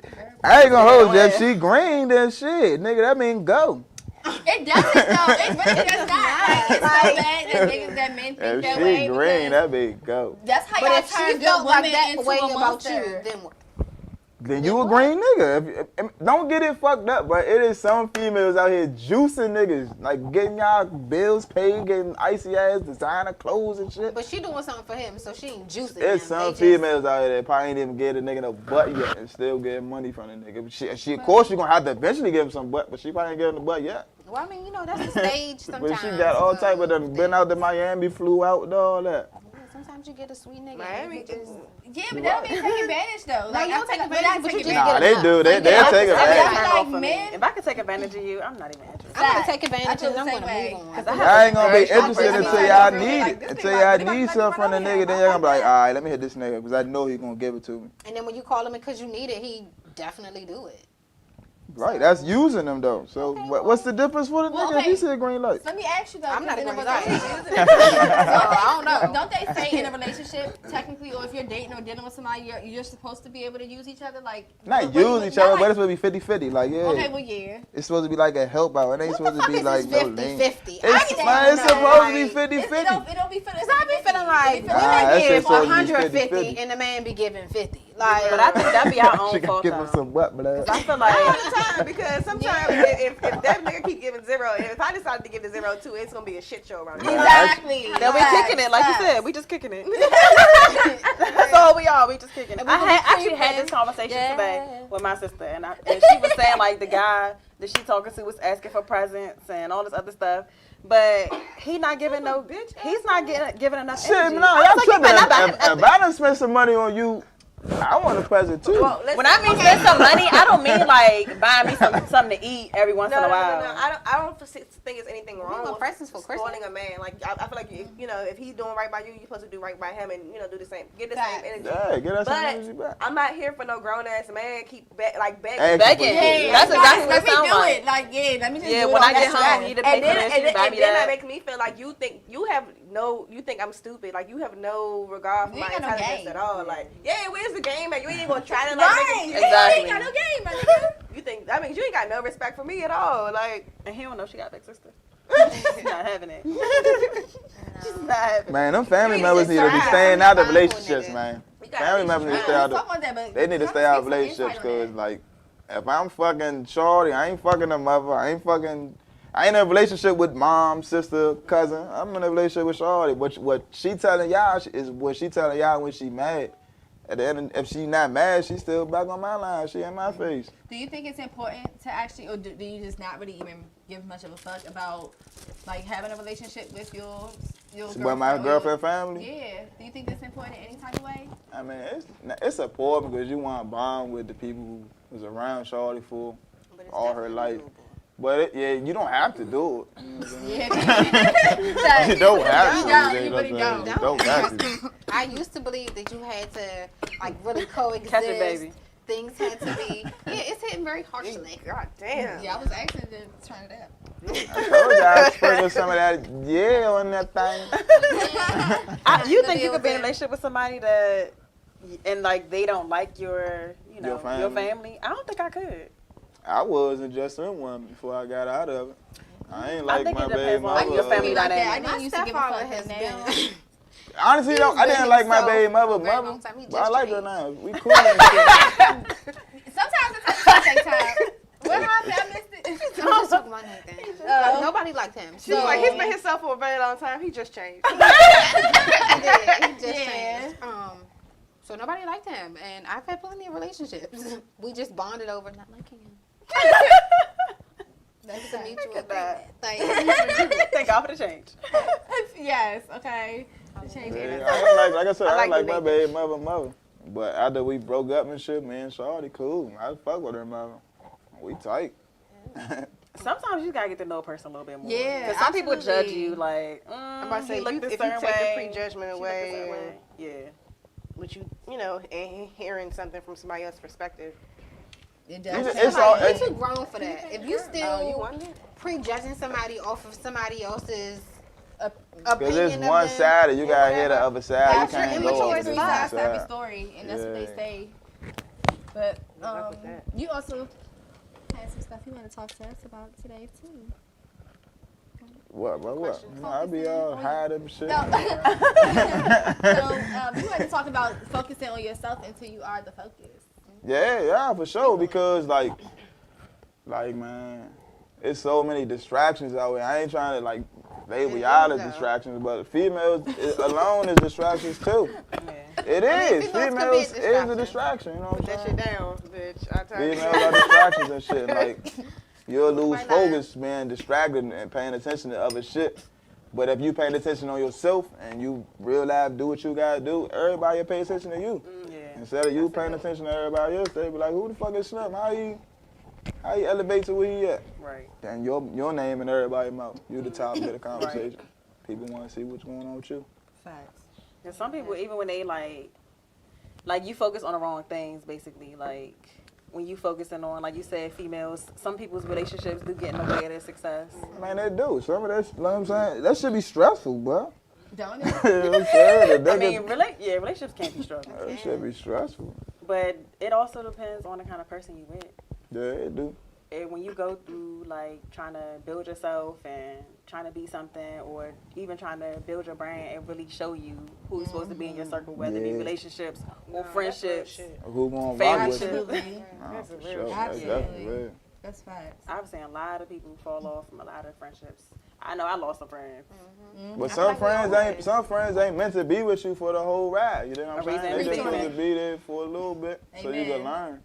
I ain't gonna hold you. If she green, then shit, nigga, that mean go. It doesn't though. It really does not. Like, it's so bad that niggas that men think If that she way. green, because that mean go. that's how But y'all if turn she good felt like women that into way a about monster. you, then what? Then you a green nigga. Don't get it fucked up, but it is some females out here juicing niggas, like getting y'all bills paid, getting icy ass designer clothes and shit. But she doing something for him, so she ain't juicing There's him. some They just- females out here that probably ain't even get a nigga no butt yet and still getting money from the nigga. But she of course, she gonna have to eventually give him some butt, but she probably ain't getting the butt yet. Well, I mean, you know, that's the stage sometimes. But she got all type of them, been out to Miami, flew out and all that. Yeah, sometimes you get a sweet nigga. Miami and he just- Yeah, but that don't mean take advantage though. Like, you don't I feel take like- advantage, but but you I take just Nah, advantage. get they do. They'll take I advantage. feel Turn like off for me. men. If I could take advantage of you, I'm not even interested. I'm gonna Facts. take advantage I feel and I'm the gonna same move way. on. Cause Y'all ain't gonna be Very interested strong until person. y'all Like, need this it. nigga Until like, y'all this nigga need like something from the running nigga, then around. y'all gonna be like, all right, let me hit this nigga because I know he gonna give it to me. And then when you call him because you need it, he definitely do it. Right, that's using them though. So what's the difference for the Well, nigga if he okay. said green light? Let me ask you though. I'm not 'cause a in green relationship- light. I don't know. Don't they say in a relationship, technically, or if you're dating or dealing with somebody, you're supposed to be able to use each other, like Not what do you- use each other, not but it's supposed to be 50-50. Like, yeah. Okay, well, yeah. It's supposed to be like a help out. It ain't supposed to be like no lane. 50-50. It's, get man, it's that. supposed to be Like, 50-50. It don't be feeling. Cause I be feeling like Nah, women that give shit's supposed to be 150 50-50. and the man be giving 50. Like, But I think that'd be our She own gotta fault give him though. some butt, blood. I feel All like the time, because sometimes if that nigga keep giving zero, and if I decide to give the zero too, it's gonna be a shit show around here. Exactly. that we Facts, kicking it, like you facts. said, we just kicking it. That's all we are. We just kicking it. And we I gonna had actually creep had in. this conversation Yeah. today with my sister, and she was saying like the guy that she talking to was asking for presents and all this other stuff. But he not giving no bitch. He's not giving enough Shit, energy. no, I was y'all like, you tripping. better not buy him If nothing. I done spent some money on you, I want a present too. Well, listen, When I mean spend some money, I don't mean like buying me something to eat every once in a while. I don't think it's anything wrong want with presents for spoiling a man. Like I feel like if he's doing right by you, you're supposed to do right by him, and do the same, get the same energy. Yeah, get us some But energy back. I'm not here for no grown ass man keep begging. Asking Begging. for shit. That's exactly what Let it me sounds do like. it. Like, yeah, let me just Yeah, do it. when all I get that home, shit. you need to And pay for then, this. You buy me that that. makes me feel like you think you think I'm stupid. Like you have no regard for You my ain't got no intelligence game. at all. Like, yeah, where's the game at? You ain't even gonna try to like Right. make it. Exactly. You ain't got no game, my nigga. You think that means you ain't got no respect for me at all. Like, And he don't know she got a big sister. She's not having it. She's not having it. Man, them family You members just need to be try. staying out of Somebody relationships, nigga. man. you gotta Family be members need to stay strong. out of. Talk about that, but They need to come stay out of speak some relationships insight on because, that. like, if I'm fucking shorty, I ain't fucking a mother. I ain't in a relationship with mom, sister, cousin. I'm in a relationship with shorty. What she telling y'all is what she telling y'all when she mad. At the end, if she not mad, she still back on my line. She in my face. Do you think it's important to actually, or do you just not really even give much of a fuck about like having a relationship with your girlfriend? But my or girlfriend family. Yeah. Do you think that's important in any type of way? I mean, it's important because you want to bond with the people who was around shorty for But it's all her definitely life. doable. But you don't have to do it. Yeah. You don't have to. You don't. know You what really I'm saying? don't. You don't have to. I used to believe that you had to like really coexist. Catch it, baby. Things had to be. Yeah, it's hitting very harshly. God damn. Yeah, I was asking to turn it up. I told you I sprinkled some of that on that thing. You think you could be in a relationship with somebody that, and like they don't like your, your family? I don't think I could. I wasn't just in one before I got out of it. I ain't like my baby mother. mother. Your family like dynamic. that. I know you used to give a fuck now. Honestly, though, I didn't like my baby mother, but I like her now. We cool. Sometimes it takes time. What happened? I missed it. I'm just talking about anything. Nobody liked him. She's like, he's been himself for a very long time. He just changed. He just changed. So nobody liked him, and I've had plenty of relationships. We just bonded over not liking him. That's a mutual agreement. Like, Thank God for the change. Yes. Okay. The change. Like I said, I like my baby mother. But after we broke up and shit, man, Shawty cool. I fuck with her mother. We tight. Sometimes you gotta get to know a person a little bit more. Yeah, because some people judge you like, I'm about to say, if you take the prejudgment away, but you know, and hearing something from somebody else's perspective. It does. You're too grown for that. If you still prejudging somebody off of somebody else's opinion, because it's one side, and you gotta hear the other side. You can't go over the sides to every side. story, and that's what they say. But you also had some stuff you want to talk to us about today too. What? I be all hide and shit. No. So you want to talk about focusing on yourself until you are the focus. Yeah, for sure. Because like man, it's so many distractions out here. I ain't trying to like label y'all as distractions, but females alone is distractions too. It is. Females is a distraction. You know what I'm saying? Put that shit down, bitch. Females are distractions and shit. Like you'll lose focus, man, distracted and paying attention to other shit. But if you paying attention on yourself and you real life do what you gotta do, everybody will pay attention to you. Instead of you paying attention to everybody else, they be like, who the fuck is Slim? How he elevate to where he at? Right. And your name in everybody's mouth. You the topic of the conversation. Right. People want to see what's going on with you. Facts. And some people, even when they like you focus on the wrong things, basically. Like when you focusing on, like you said, females, some people's relationships do get in the way of their success. Man, they do. Some of that, you know what I'm saying? That should be stressful, bro. Don't You know what I'm saying? I mean, relationships can't be stressful. It should be stressful. But it also depends on the kind of person you with. Yeah, it do. And when you go through, like, trying to build yourself and trying to be something or even trying to build your brand and really show you who's supposed to be in your circle, whether it be relationships or friendships, who gonna rock with you. Absolutely. That's for sure. Absolutely. That's facts. I've seen a lot of people fall off from a lot of friendships. I know I lost some friends. But some friends ain't meant to be with you for the whole ride. You know what I'm saying? They just supposed to be there for a little bit so you can learn.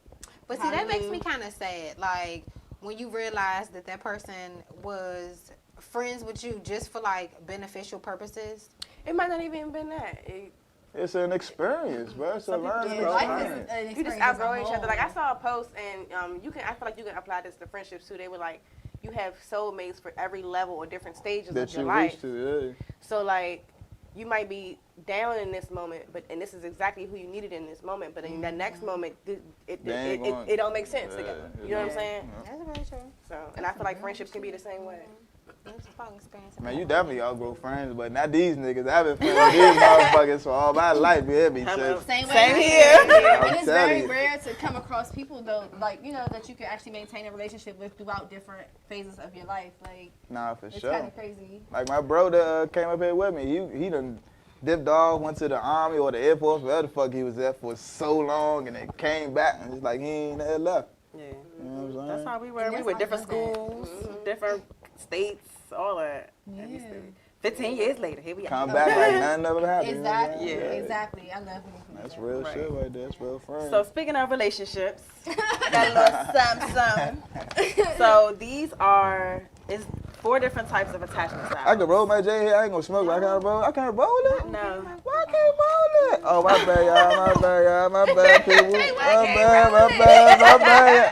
But see, that makes me kind of sad. Like when you realize that person was friends with you just for like beneficial purposes. It might not even been that. It's an experience, bro. It's a learning experience. You just outgrow each other. Like I saw a post, and I feel like you can apply this to friendships too. They were like, you have soulmates for every level or different stages of your life. So like, you might be down in this moment, and this is exactly who you needed in this moment. But in the next moment, it don't make sense together. You know what I'm saying? That's very true. So, and I feel like friendships can be the same way. Man, you definitely outgrow friends, but not these niggas. I've been friends with these motherfuckers for all my life. You hear me? Same here. And it's very rare to come across people though, like that you can actually maintain a relationship with throughout different phases of your life. Like, nah, for it's sure. kind of crazy. Like my bro that came up here with me, he done dipped off, went to the Army or the Air Force, whatever the fuck he was there for so long, and then came back and it's like he ain't never left. Yeah. You know what I'm saying? That's how we were. We were different schools, different states, all that. Yeah. 15 years later, here we are. Come back like nothing ever happened. Exactly. You know what I'm saying? Exactly. I love when That's real shit right there. That's real friends. So speaking of relationships, got a little something. So these is 4 different types of attachment styles. I can roll my J here. I ain't gonna smoke. I can't roll. I can't roll it. No. Why I can't roll it? Oh my bad, y'all. My bad, y'all. My bad, people. My bad.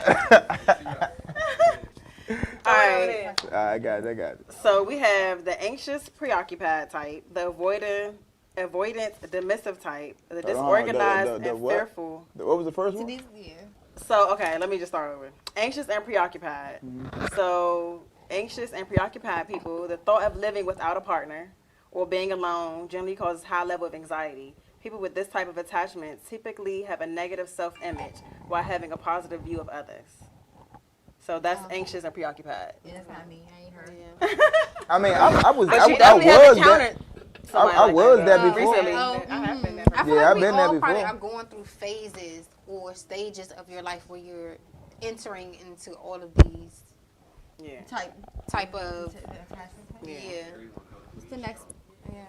All right. I got it. So we have the anxious, preoccupied type, the avoidant, dismissive type, the disorganized and fearful. What was the first one? So, okay, let me just start over. Anxious and preoccupied. So, anxious and preoccupied people, the thought of living without a partner or being alone generally causes high level of anxiety. People with this type of attachment typically have a negative self-image while having a positive view of others. So that's anxious and preoccupied. Yeah, that's not me. I ain't heard. Yeah. I mean, I was But that. you definitely have encountered somebody I like was that, that before. recently. I have been there. I feel Yeah, like I've we been there all probably before. are going through phases or stages of your life where you're entering into all of these Yeah. type of Yeah. What's the next? yeah.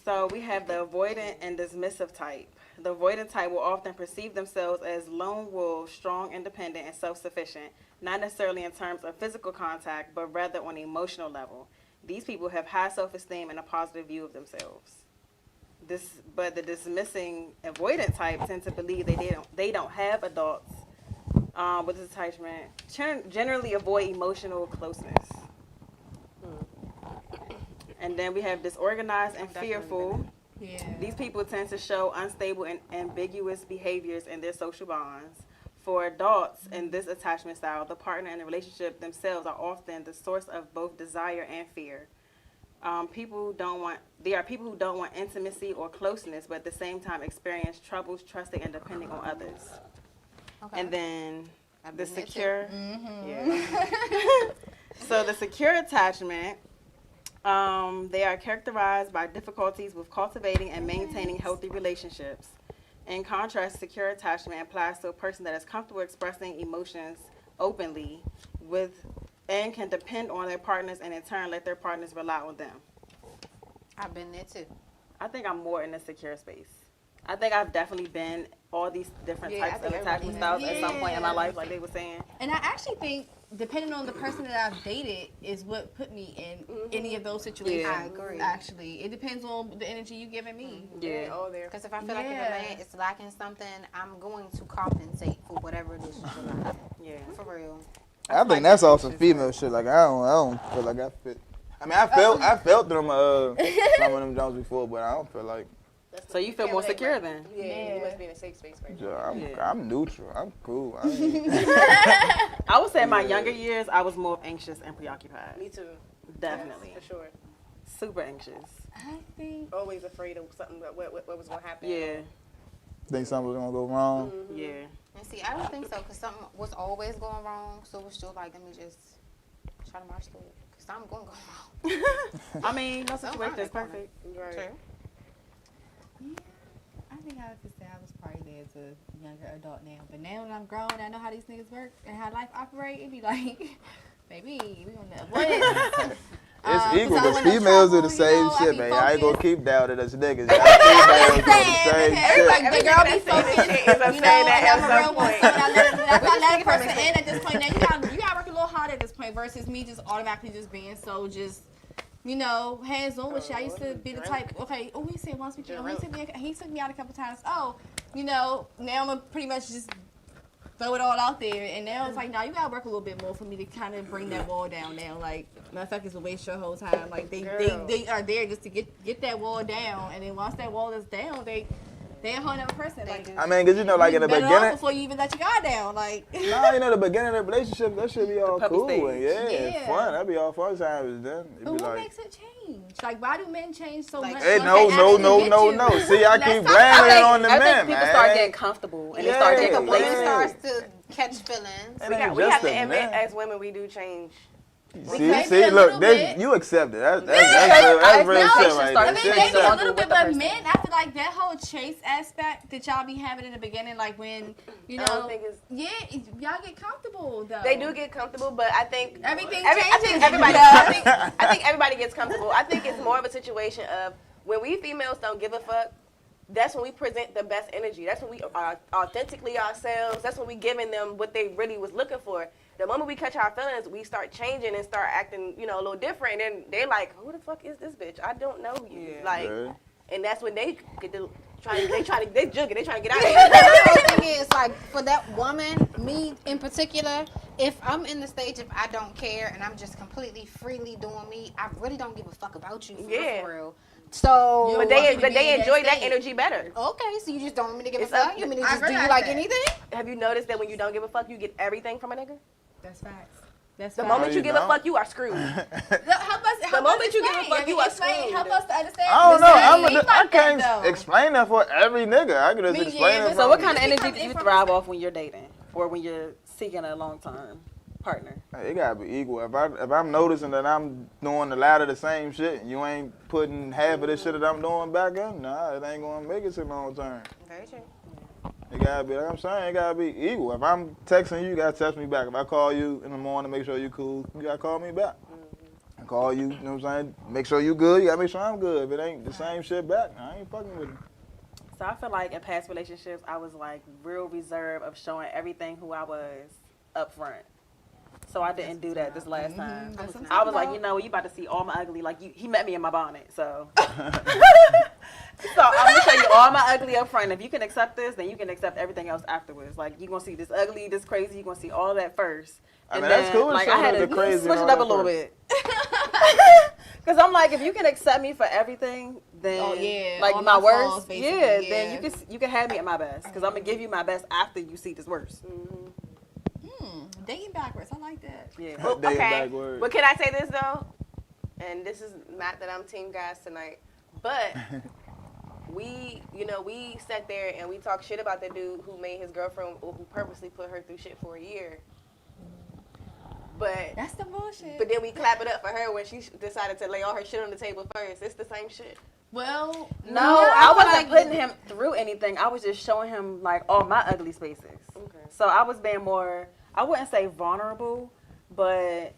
So we have the avoidant and dismissive type. The avoidant type will often perceive themselves as lone wolf, strong, independent, and self-sufficient, not necessarily in terms of physical contact, but rather on an emotional level. These people have high self-esteem and a positive view of themselves. But the dismissing avoidant type tend to believe they don't have adults with this attachment. Generally avoid emotional closeness. And then we have disorganized and fearful. Yeah. These people tend to show unstable and ambiguous behaviors in their social bonds. For adults in this attachment style, the partner and the relationship themselves are often the source of both desire and fear. There are people who don't want intimacy or closeness, but at the same time experience troubles trusting and depending on others. Okay. And then I've the been there too. secure, So the secure attachment, they are characterized by difficulties with cultivating and maintaining healthy relationships. In contrast, secure attachment applies to a person that is comfortable expressing emotions openly and can depend on their partners and in turn let their partners rely on them. I've been there too. I think I'm more in the secure space. I think I've definitely been all these different types of attachment styles at some point in my life, like they were saying. And I actually think, depending on the person that I've dated, is what put me in any of those situations. Yeah. I agree. Actually, it depends on the energy you giving me. Yeah. all there. Because if I feel like if a man is lacking something, I'm going to compensate for whatever it is you feel like. Yeah. For real. I think that's all some female shit. Like I don't feel like I fit. I mean, I felt them some of them jobs before, but I don't feel like. So you feel more secure then? Yeah, you must be in a safe space right now. I'm neutral. I'm cool. I would say in my younger years, I was more anxious and preoccupied. Me too. Definitely. For sure. Super anxious. I think. Always afraid of something, what was going to happen. Yeah. Think something was gonna go wrong. Yeah. And see, I don't think so, because something was always going wrong, so it's still like, let me just try to march through it, because something going to go wrong. I mean, no situation is perfect. Right. True. Yeah, I think I could say I was probably there as a younger adult now. But now that I'm grown, I know how these niggas work and how life operate. It be like, baby, we gonna avoid it. It's equal, because because females do the same shit, man. I ain't gonna keep doubting us niggas. Y'all females do the same shit. Like, the girl be focused, you know, and I'm a real one. point. I let a person in at this point. Now, you gotta work a little harder at this point versus me just automatically just being so just, you know, hands-on with shit. I used to be the type, okay, he said once we can, he took me out a couple times. Oh, you know, now I'm gonna pretty much just throw it all out there. And now it's like, nah, you gotta work a little bit more for me to kind of bring that wall down now. Like, motherfuckers will waste your whole time. Like, they are there just to get that wall down. And then once that wall is down, they're a whole nother person. Like, I mean, because you know, like in the better off beginning, before you even let your guard down. Like, nah, you know, the beginning of the relationship, that should be all puppy cool. stage. And yeah, Yeah. fun. That'd be all fun time is done. It'd but be what like, makes it change? Like, why do men change so much? hey, once no. they See, I keep Let's blaming it on the I men, think people man. start getting comfortable and they start Yeah. getting The woman complacent. starts to catch feelings. It We ain't have just to a admit, man. as women, we do change. See, a look, little bit. you accept it. That's I real know, shit it should right start I there. mean, Shit, maybe so a I'll little do bit, with the but person. men, I feel like that whole chase aspect that y'all be having in the beginning, like when, you I don't know, think it's. yeah, y'all get comfortable though. They do get comfortable, but I think Everything I changes. think everybody. Yeah. I think everybody gets comfortable. I think it's more of a situation of when we females don't give a fuck. That's when we present the best energy. That's when we are authentically ourselves. That's when we giving them what they really was looking for. The moment we catch our feelings, we start changing and start acting, you know, a little different. And they're like, "Who the fuck is this bitch? I don't know you." Yeah. Like, Right. and that's when they get to they jugging. They trying to get out of here. The whole thing is, like, for that woman, me in particular, if I'm in the stage of I don't care and I'm just completely freely doing me, I really don't give a fuck about you for Yeah. real. So, You're But welcome to they be in that enjoy that state. energy better. okay, so you just don't want me to give It's a fuck? up- You want me to I just do you realize like that. anything? Have you noticed that when you don't give a fuck, you get everything from a nigga? That's facts. The moment you give a fuck, you are screwed. The moment you give a fuck, you are screwed. Help us to understand. I don't know. I can't explain that for every nigga. I can just explain it. So what kind of energy do you thrive off when you're dating or when you're seeking a long-term partner? It gotta be equal. If I'm noticing that I'm doing a lot of the same shit and you ain't putting half of the shit that I'm doing back in, nah, it ain't gonna make it to long term. Very true. It gotta be, like I'm saying, it gotta be equal. If I'm texting you, you gotta text me back. If I call you in the morning, make sure you cool, you gotta call me back. I call you, you know what I'm saying? Make sure you good, you gotta make sure I'm good. If it ain't the same shit back, I ain't fucking with you. So I feel like in past relationships, I was like real reserved of showing everything who I was up front. So I didn't do that this last time. I was like, you know, you about to see all my ugly. Like, he met me in my bonnet, so. So I'm going to show you all my ugly up front. If you can accept this, then you can accept everything else afterwards. Like, you're going to see this ugly, this crazy. You're going to see all of that first. And I mean, that's cool. Like, I had to switch it up a little bit. Because I'm like, if you can accept me for everything, then, like, my worst, then you can have me at my best. Because I'm going to give you my best after you see this worst. Dating backwards, I like that. Yeah. Okay, but can I say this though? And this is not that I'm team guys tonight, but we sat there and we talked shit about the dude who made his girlfriend, who purposely put her through shit for a year. But that's the bullshit. But then we clap it up for her when she decided to lay all her shit on the table first. It's the same shit. Well, no, I wasn't putting him through anything. I was just showing him like all my ugly spaces. Okay. So I was being more, I wouldn't say vulnerable, but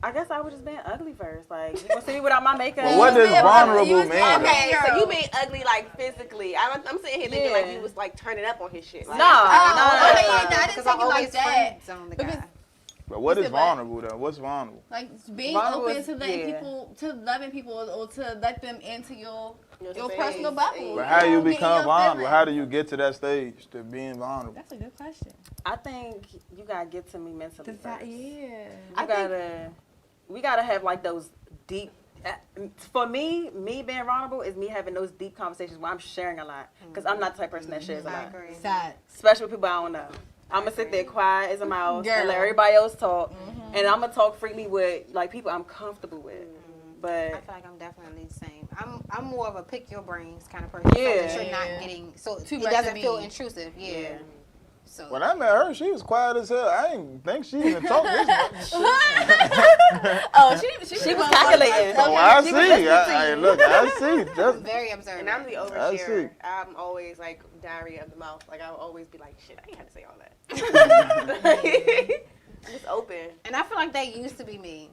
I guess I was just being ugly first. Like, you gonna see me without my makeup. Well, what does vulnerable mean? Okay, so you mean ugly like physically. I'm sitting here thinking like you was like turning up on his shit. Like, no, I didn't think it like that. But what is vulnerable though? What's vulnerable? Like being open to letting people, to loving people, or to let them into your personal bubble. But how do you become vulnerable? How do you get to that stage to being vulnerable? That's a good question. I think you gotta get to me mentally first. Yeah. We gotta have like those deep. For me being vulnerable is me having those deep conversations where I'm sharing a lot, because I'm not the type of person that shares a lot. I agree. Especially with people I don't know. I'm gonna sit there quiet as a mouse and let everybody else talk, and I'm gonna talk freely with like people I'm comfortable with. But I feel like I'm definitely the same. I'm more of a pick your brains kind of person. Yeah. So that you're not getting it doesn't feel intrusive. Yeah. So when I met her, she was quiet as hell. I didn't think she even talked this much. she was calculating. Oh, I see. I see. I'm very observant. And I'm the oversharer. I'm always like diarrhea of the mouth. Like I would always be like, shit, I ain't had to say all that. Just open. And I feel like that used to be me.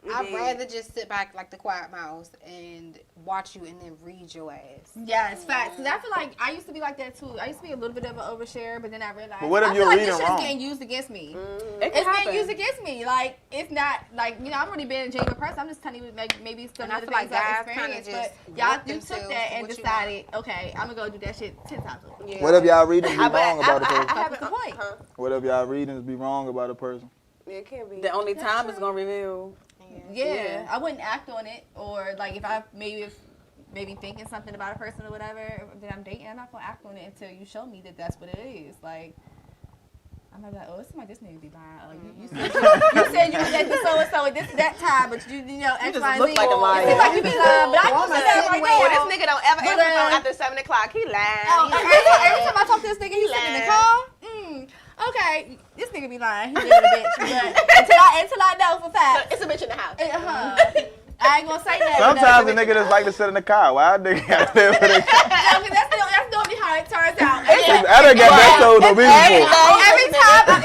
I'd rather just sit back like the quiet mouse and watch you and then read your ass. Yeah, it's facts. Because I feel like I used to be like that too. I used to be a little bit of an overshare, but then I realized but what if I you're feel like reading this shit's wrong? getting used against me. It's being used against me. Like, it's not, like, you know, I'm already being a genuine person. I'm just telling you, like, maybe some of the things I've experienced. But y'all, you took that and decided, okay, I'm going to go do that shit 10 times over. Yeah. What if y'all readings be wrong about a person? That's the point. What if y'all readings be wrong about a person? It can't be. The only time it's going to reveal. Yeah, I wouldn't act on it, or like if I maybe thinking something about a person or whatever that I'm dating, I'm not gonna act on it until you show me that that's what it is. Like, I'm not like, oh, it's somebody this nigga be lying. Like, you said you was at this so and so at this that time, but you know X, Y, Z. Look like a liar. It seems like you be lying, but I don't say that right now. This nigga don't ever answer the phone after 7 o'clock. He lying. Every time I talk to this nigga, he's sitting in the car. Okay, this nigga be lying. He live with a bitch, but until I know for fact, it's a bitch in the house. I ain't gonna say that. Sometimes a nigga just like to sit in the car. Why a nigga gotta live with a car? That's normally how it turns out. I done got that told on me before. Every time,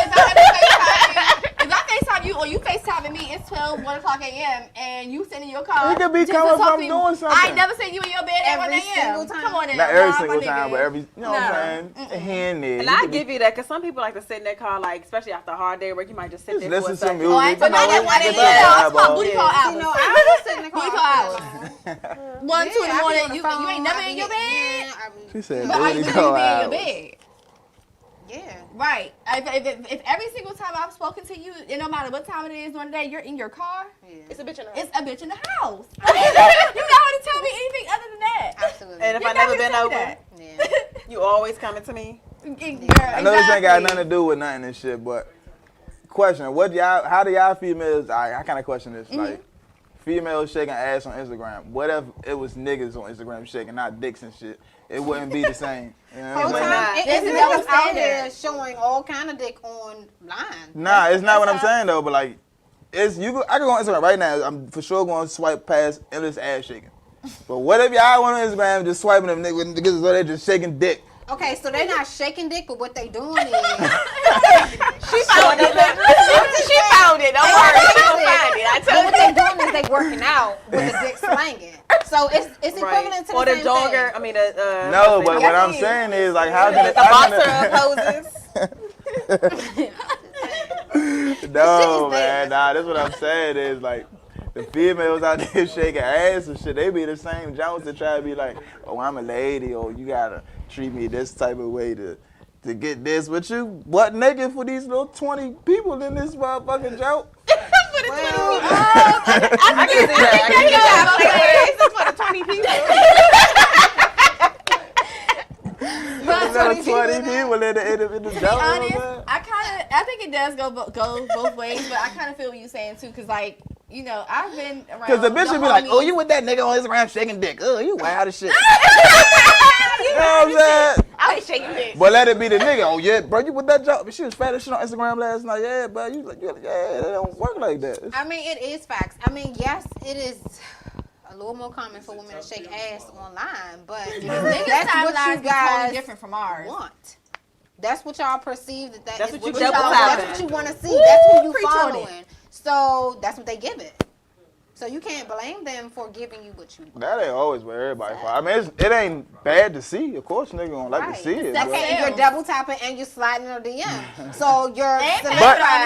if I FaceTime you or you FaceTiming me, it's 1 o'clock a.m. and you sitting in your car. You could be coming from doing something. I ain't never seen you in your bed at 1 a.m. Come on, not every single time, but every, you know what I'm saying? Here and there. And I give you that, because some people like to sit in their car, like, especially after a hard day work, you might just sit there listen for a to second. music. But not that 1 a.m. It's called booty call hours. You know, I was sitting in the car. Booty call hours. 1, 2 in the morning, you ain't never in your bed? She said but booty call be in hours. your bed. Yeah. Right. If every single time I've spoken to you, no matter what time it is during the day, you're in your car, it's a bitch in the house. It's a bitch in the house. You not going to tell me anything other than that. Absolutely. And if I never been over, you always coming to me. Girl, I know this ain't got nothing to do with nothing and shit, but question. How do y'all females, I kind of question this, like, females shaking ass on Instagram. What if it was niggas on Instagram shaking, not dicks and shit? It wouldn't be the same. You know what I'm saying? It's niggas out there showing all kind of dick online. Nah, it's not what I'm saying though. But like, I can go on Instagram right now. I'm for sure going to swipe past endless ass shaking. But what if y'all went on Instagram just swiping them niggas so they just shaking dick? Okay, so they're not shaking dick, but what they doing is She found it. She found it. Don't worry, she gonna find it. I but told what you. they doing is they working out with the dick slanging. So it's equivalent to the or the same jogger. thing. I mean, No, but what I'm saying is like, how can the boxer poses. No, man, nah. That's what I'm saying is like. The females out there shaking ass and shit, they be the same Jones that try to be like, oh, I'm a lady, or you gotta treat me this type of way to get this. But you butt naked for these little 20 people in this motherfucking joke. I can see that. It's for the 20 people. But 20 people in the To be joke. honest, I think it does go both ways, but I kind of feel what you're saying too, cause like, you know, I've been around. Because the bitch would be like, oh, you with that nigga on Instagram shaking dick. Oh, you wild as shit. You know what I'm saying? I ain't shaking dick. But let it be the nigga. Oh, yeah, bro, you with that job? She was fat as shit on Instagram last night. Yeah, bro, you like, yeah, it don't work like that. I mean, it is facts. I mean, yes, it is a little more common for women to shake ass online, but that's what you guys totally different from ours. want. That's what y'all perceive that's what what you y'all, double that's tapping. what you want to see. That's who you preach on following. So that's what they give it. So you can't blame them for giving you what you want. That ain't always what everybody follow. I mean, it ain't bad to see. Of course, nigga gonna like to see it. That's But, it. You're double tapping and you're sliding in a DM. So you're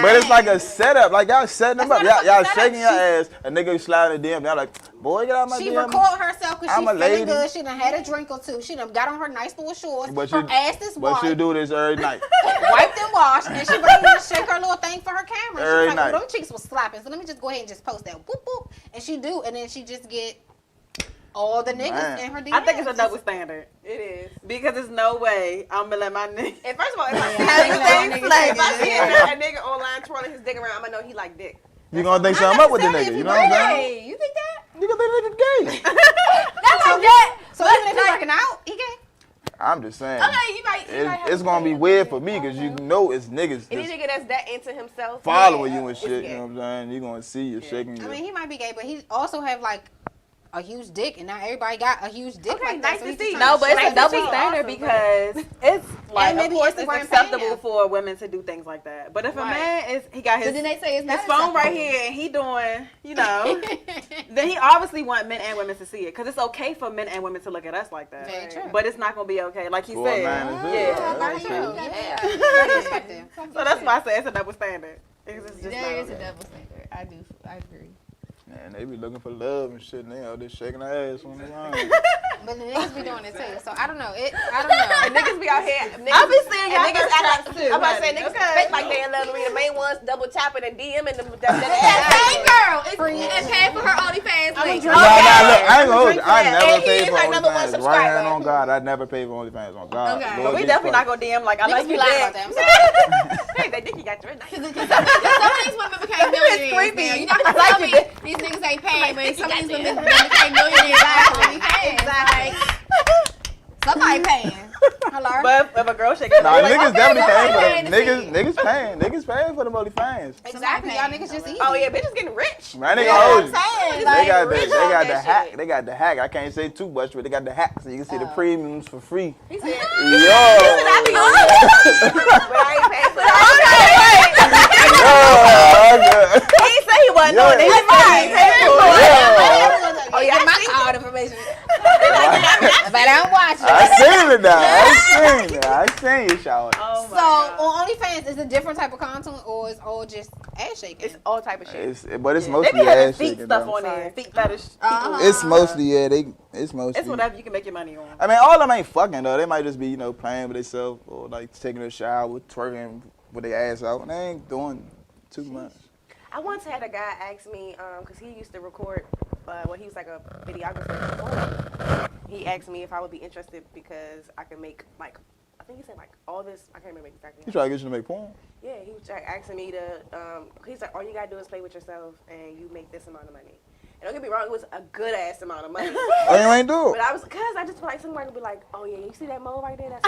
but it's like a setup. Like y'all setting them up. Y'all shaking your ass. A nigga sliding the DM. Y'all like, boy, get out my DM. She recorded herself because I'm a she feeling lady. good. She done had a drink or two. She done got on her nice little shorts. But her ass is But wiped. you do this every night. Wiped and washed. And she ready to shake her little thing for her camera. She Every was like, night. oh, them cheeks was slapping. So let me just go ahead and just post that. Boop, boop. And she do. And then she just get all the niggas in her DMs. I think it's a double standard. It is. Because there's no way I'm gonna let my nigga. And first of all, if I see a nigga online twirling his dick around, I'm gonna know he like dick. You gonna think something up with the nigga. You know what I'm saying? Hey, you think that? You gonna think nigga gay. That's like that. So even if he's working out, he gay. I'm just saying. Okay, you might have It's gonna be weird for me because you know it's niggas Any just nigga that's that into himself, following you and it's shit. gay. You know what I'm saying? You gonna see you shaking I your. mean, he might be gay, but he also have like a huge dick, and not everybody got a huge dick Okay, like that. nice So to he's see. just No, trying but to it's a show double you. standard because it's like, maybe of course, Instagram it's acceptable fan. for women to do things like that. But if a man he got So his then they say it's his not phone right acceptable. here and he doing, you know, then he obviously want men and women to see it because it's okay for men and women to look at us like that. Very true. But it's not gonna be okay, like he For a said. man, it's Yeah. Very true. true. Yeah. Very perspective. So that's why I say it's a double standard. It's just There not is a okay. double standard. I agree. Man, they be looking for love and shit, and they out there shaking their ass on the line. But the niggas be doing it too. So I don't know. I don't know. And niggas be out here. I be seeing y'all niggas girls act like too. I'm about to say honey. niggas fake like they in love with me. The main ones double tapping and DMing them. That same girl is paying for her OnlyFans link. Nah, look, I ain't gonna hold you. I And never he paid is for like number one OnlyFans. Right subscriber. hand on God, I never paid for OnlyFans on God. Okay. Lord But we Jesus definitely not Christ. gonna DM like I Niggas like be you lying dick. about that. I'm sorry. Hey, they think he got your night. Because some of these women became millionaires. creepy. Now. You know, I some like of it. these niggas ain't paying, but some of these women became millionaires off OnlyFans. Like, somebody paying. Hello. But if a girl shaking Nah, like, niggas definitely paying for paying them. to Niggas paying for them OnlyFans. Exactly. Y'all niggas just easy. Oh yeah, bitches getting rich. Man, they That's hold what you. I'm saying. They Like, got rich the on hack. that They got the hack. I can't say too much, but they got the hack, so you can see the premiums for free. He said, Yo. but I ain't paying for that. Yo. he ain't say he wasn't Yeah. doing it. He might. Yeah. Oh yeah, Get I my see card information. But I'm watching. I seen it now. I seen it, shower. Oh my So God. on OnlyFans, is it a different type of content, or is all just ass shaking? It's all type of shit. But it's They mostly be having ass feet shaking. stuff though. on there. Feet fetish. It's mostly it's mostly. It's whatever you can make your money on. I mean, all of them ain't fucking though. They might just be playing with themselves or like taking a shower, twerking with their ass out, and they ain't doing too much. I once had a guy ask me, because he used to record, he was like a videographer. He asked me if I would be interested because I could make like think he said like all this. I can't remember exactly. He tried to get you to make porn? Yeah, he was like asking me to. He's like, all you gotta do is play with yourself, and you make this amount of money. And don't get me wrong, it was a good ass amount of money. Oh, you ain't do it. But I just feel like somebody would be like, oh yeah, you see that mole right there? That's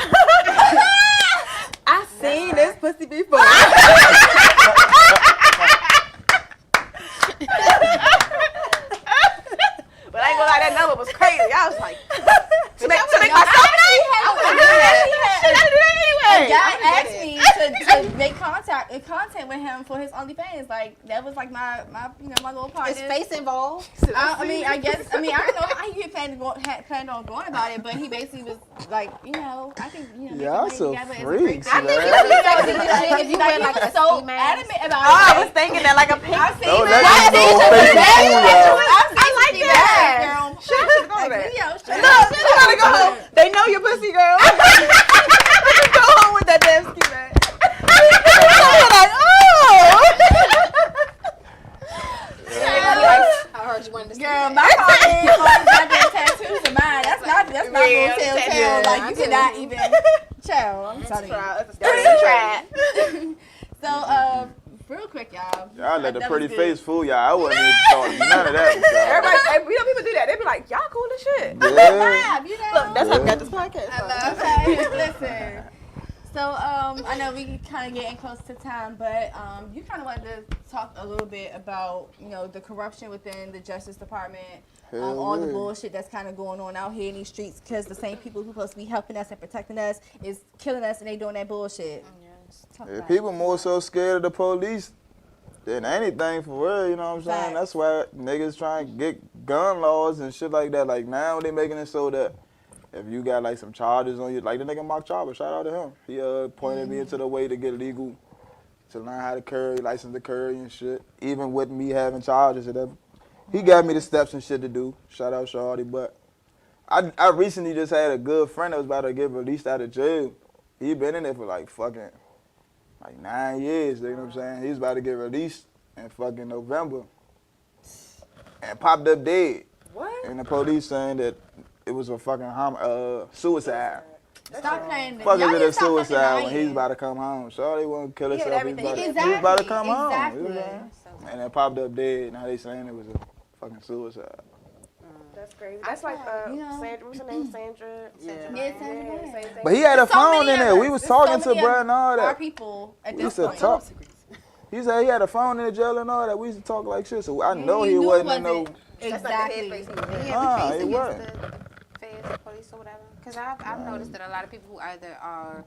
I seen this pussy before. But I ain't gonna lie, that number was crazy. I was like, to make myself a guy asked me to make content with him for his OnlyFans. Like that was like my my little partner. Is face involved? I don't know how he planned on going about it, but he basically was like, I think y'all so freaks. I think you would be sexy with shit if you wear like a so ski mask. adamant about it. I was thinking that like a pink. I've seen Don't that. let me know face is I like that. Girl. should go there. Look, you gotta go home. They know your pussy, girl. Go home with that damn ski mask. Like, I heard you wanted to Girl, my partner always got them tattoos of mine. That's not gonna tell. Like you cannot even chill. I'm telling you. So real quick, y'all. Y'all let the pretty face fool y'all. I wasn't even talking none of that. Everybody, people do that. They be like, y'all cool as shit. Yeah. look, that's how we got this podcast. Okay, listen. So I know we kind of getting close to time, but you kind of wanted to talk a little bit about the corruption within the Justice Department, all the bullshit that's kind of going on out here in these streets because the same people who supposed to be helping us and protecting us is killing us and they doing that bullshit. Yeah, people more so scared of the police than anything for real, you know what I'm saying? That's why niggas trying to get gun laws and shit like that. Like now they making it so that if you got like some charges on you, like the nigga Mark Chopper, shout out to him. He pointed me into the way to get legal, to learn how to carry, license to carry and shit. Even with me having charges, he got me the steps and shit to do. Shout out Shawty, but I recently just had a good friend that was about to get released out of jail. He been in there for like 9 years, you know what I'm saying? He was about to get released in fucking November and popped up dead. What? And the police saying that it was a fucking suicide. Stop playing. Fuck is it a suicide when he's about to come home? Sure, they wouldn't kill himself. He was about to come home. You know what I'm saying? And then popped up dead. Now they saying it was a fucking suicide. That's crazy. That's like Sandra. What's her name? Sandra. Sandra. But he had a phone in there. We was talking to bro and all that. Our people at We this used to point. talk. He said he had a phone in the jail and all that. We used to talk like shit. So I know he wasn't in no. Exactly. He had the case he against wasn't. the feds, police, or whatever. Because I've noticed that a lot of people who either are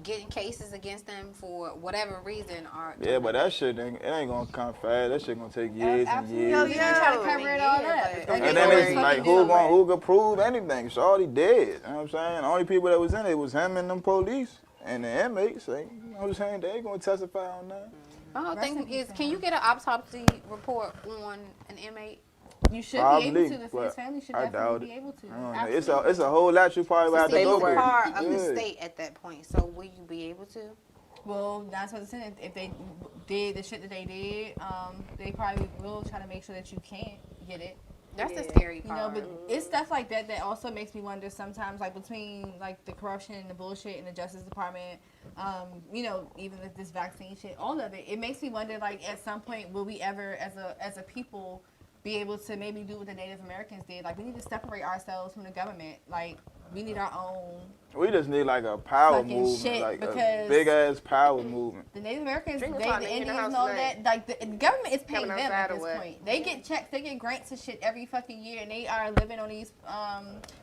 getting cases against them for whatever reason are. Yeah, but that shit ain't gonna come fast. That shit gonna take years and years. Absolutely. You try to cover it all up. And then it's like who could prove anything? Shorty dead. You know what I'm saying? The only people that was in it was him and them police and the inmates. You know what I'm saying? They ain't gonna testify on that. My whole thing is, can you get an autopsy report on an inmate? You should Probably, be able to. His but family should I definitely doubt be it. able to. It's a whole lot you probably have to go You're through. part of the Yeah. state at that point, so will you be able to? Well, that's what I'm saying. If they did the shit that they did, they probably will try to make sure that you can't get it. That's the scary You part. know, but it's stuff like that that also makes me wonder sometimes, like between like the corruption and the bullshit in the Justice Department, even with this vaccine shit, all of it, it makes me wonder, like at some point, will we ever, as a people, be able to maybe do what the Native Americans did? Like we need to separate ourselves from the government. Like we need our own. We just need like a power Fucking movement, shit, like a because big ass power movement. The Native Americans, Drink the water, Indians, in the house and all tonight. that. Like the government is paying Coming them at outside this or what? point. They get checks, they get grants and shit every fucking year, and they are living on these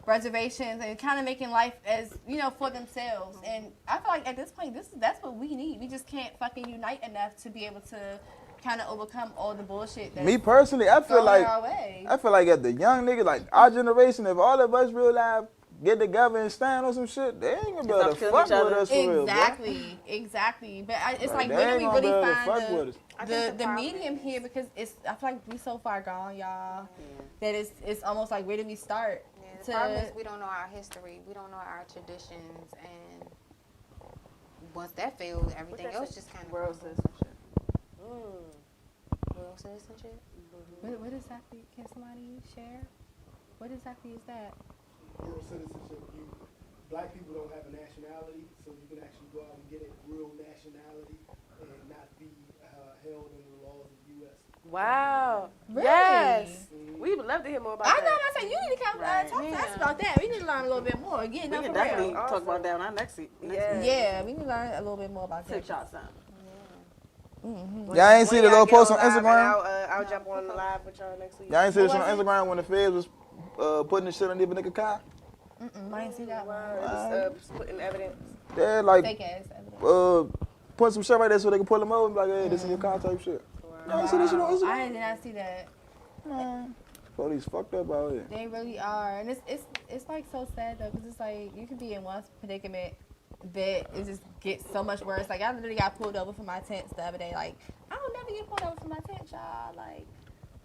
reservations and kind of making life as for themselves. And I feel like at this point, that's what we need. We just can't fucking unite enough to be able to kind of overcome all the bullshit. That's Me personally, I feel like our way. as the young nigga, like our generation, if all of us real life get together and stand on some shit, they ain't gonna be able to fuck with us for real, bro. Exactly. But it's like They where do ain't we gonna be really able to fuck find with us. the medium here? Because I feel like we so far gone, y'all, that it's almost like where do we start? Yeah, the problem is we don't know our history, we don't know our traditions, and once that fails, everything else just kind of world citizenship. World citizenship. What exactly? Can somebody share? What exactly is that? World citizenship, you black people don't have a nationality, so you can actually go out and get a real nationality and not be held under the laws of the U.S. Wow. Really? Yes. We would love to hear more about I that. know. I said you need to come talk to us about that. We need to learn a little bit more. Again, We no, can for definitely real. talk about that on our next week. Yeah, we need to learn a little bit more about that. Tip y'all something. Mm-hmm. Y'all ain't see the little post on Instagram? I'll jump on the live with y'all next week. Y'all ain't see this on Instagram when the feds was putting the shit on the nigga car? I didn't see that one. Just putting evidence. Yeah, like, Fake ass evidence. put some shit right there so they can pull them over and be like, hey, this is your car type shit. Y'all ain't see this shit on Instagram? I did not see that. Police fucked up out here. They really are, and it's like so sad though, because it's like you can be in one predicament that it just gets so much worse. Like I literally got pulled over for my tents the other day. Like I don't never get pulled over for my tent, y'all. Like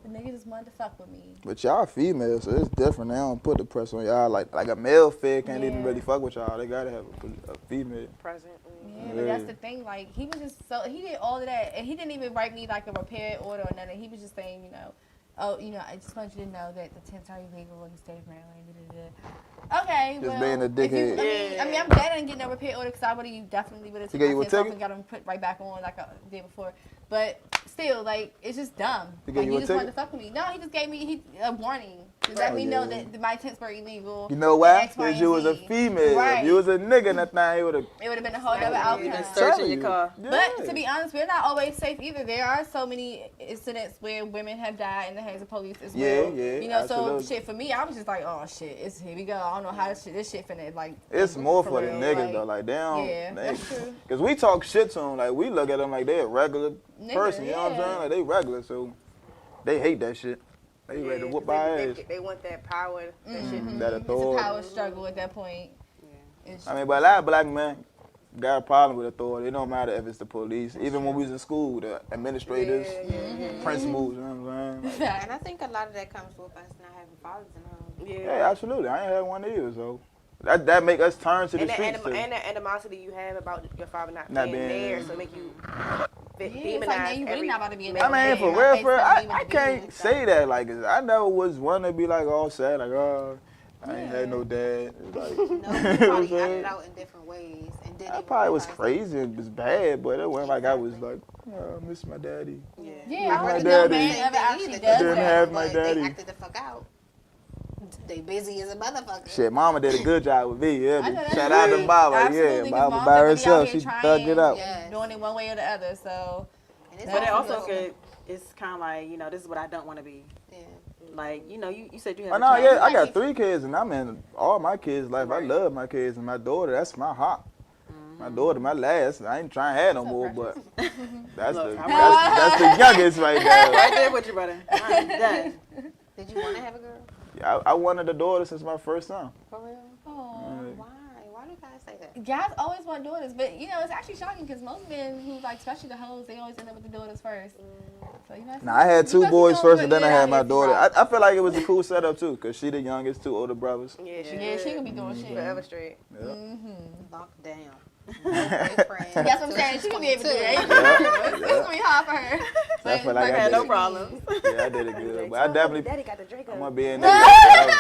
the nigga just wanted to fuck with me. But y'all females, so it's different. They don't put the pressure on y'all. Like a male fed can't even really fuck with y'all. They gotta have a female. Present. Yeah, but that's the thing. Like he was just he did all of that, and he didn't even write me like a repair order or nothing. He was just saying, oh, I just want you to know that the tents are illegal in the state of Maryland. Okay, Just being a dickhead. I mean, I'm glad I didn't get no repair order because I definitely would have taken my tents off and got them put right back on like a day before. But still, like, it's just dumb. Like, you just wanted to fuck with me. No, he just gave me a warning to let me know that my tents were illegal. You know why? Because you was a female. Right. If you was a nigga, that thing, it would have been a whole other outcome. Searching your car. Yeah. But to be honest, we're not always safe either. There are so many incidents where women have died in the hands of police as well. Yeah, so shit for me, I was just like, oh shit, here we go. I don't know how this shit finna like. It's more for the real, niggas like, though. Like they don't. Yeah, that's true. Because we talk shit to them. Like we look at them like they're a regular person. You know what I'm yeah. saying? Like they regular, so they hate that shit. They ready to whoop our ass. They want that power, that shit. That It's authority. a power struggle at that point. I mean, but a lot of black men got a problem with authority. It don't matter if it's the police. Even when we was in school, the administrators, principals, you know what I'm saying? And I think a lot of that comes with us not having fathers in the home. Yeah, absolutely. I ain't had one either, so that make us turn to the streets. And the animosity you have about your father not being there, so make you demonize it's like, man, you really not about to be in that. I mean, for real, I can't say that. Like, I never was one to be like all sad, like, oh, I ain't had no dad. It's like, No, you probably acted out in different ways. And I probably was crazy and was bad, but it wasn't like I was like, oh, I miss my daddy. Yeah, I my already know daddy. man ever actually does Didn't that. have my daddy. They acted the fuck out. They busy as a motherfucker. Shit, mama did a good job with me. Yeah, I know that's shout out to Mama. Absolutely, Yeah, 'cause Mama moms by are really out herself. here She trying, thugged it out. Yes. doing it one way or the other. So, And it's But it also also could, it's kind of like, this is what I don't want to be. Yeah. Like, you said you have Oh, a no, child. yeah, I got 3 kids, and I'm in all my kids' life. I love my kids, and my daughter, that's my heart. My daughter, my last. I ain't trying to have no more, but that's the youngest right there. Right there with you, brother. I'm done. Did you want to have a girl? Yeah, I wanted a daughter since my first son. For real? oh. Why? Why do guys say that? Guys always want daughters, but it's actually shocking because most men who like, especially the hoes, they always end up with the daughters first. So Now I had 2 boys first, and then I had my daughter. I feel like it was a cool setup too, cause she the youngest, 2 older brothers. Yeah, she gonna be doing shit. forever straight. Yeah. Locked down. No boyfriend. That's what I'm saying. She gonna be able to do it. It's gonna be hard for her. So I feel like I had did no it. problems. Yeah, I did it good, but I definitely Daddy got the Draco. I'm gonna be in their life.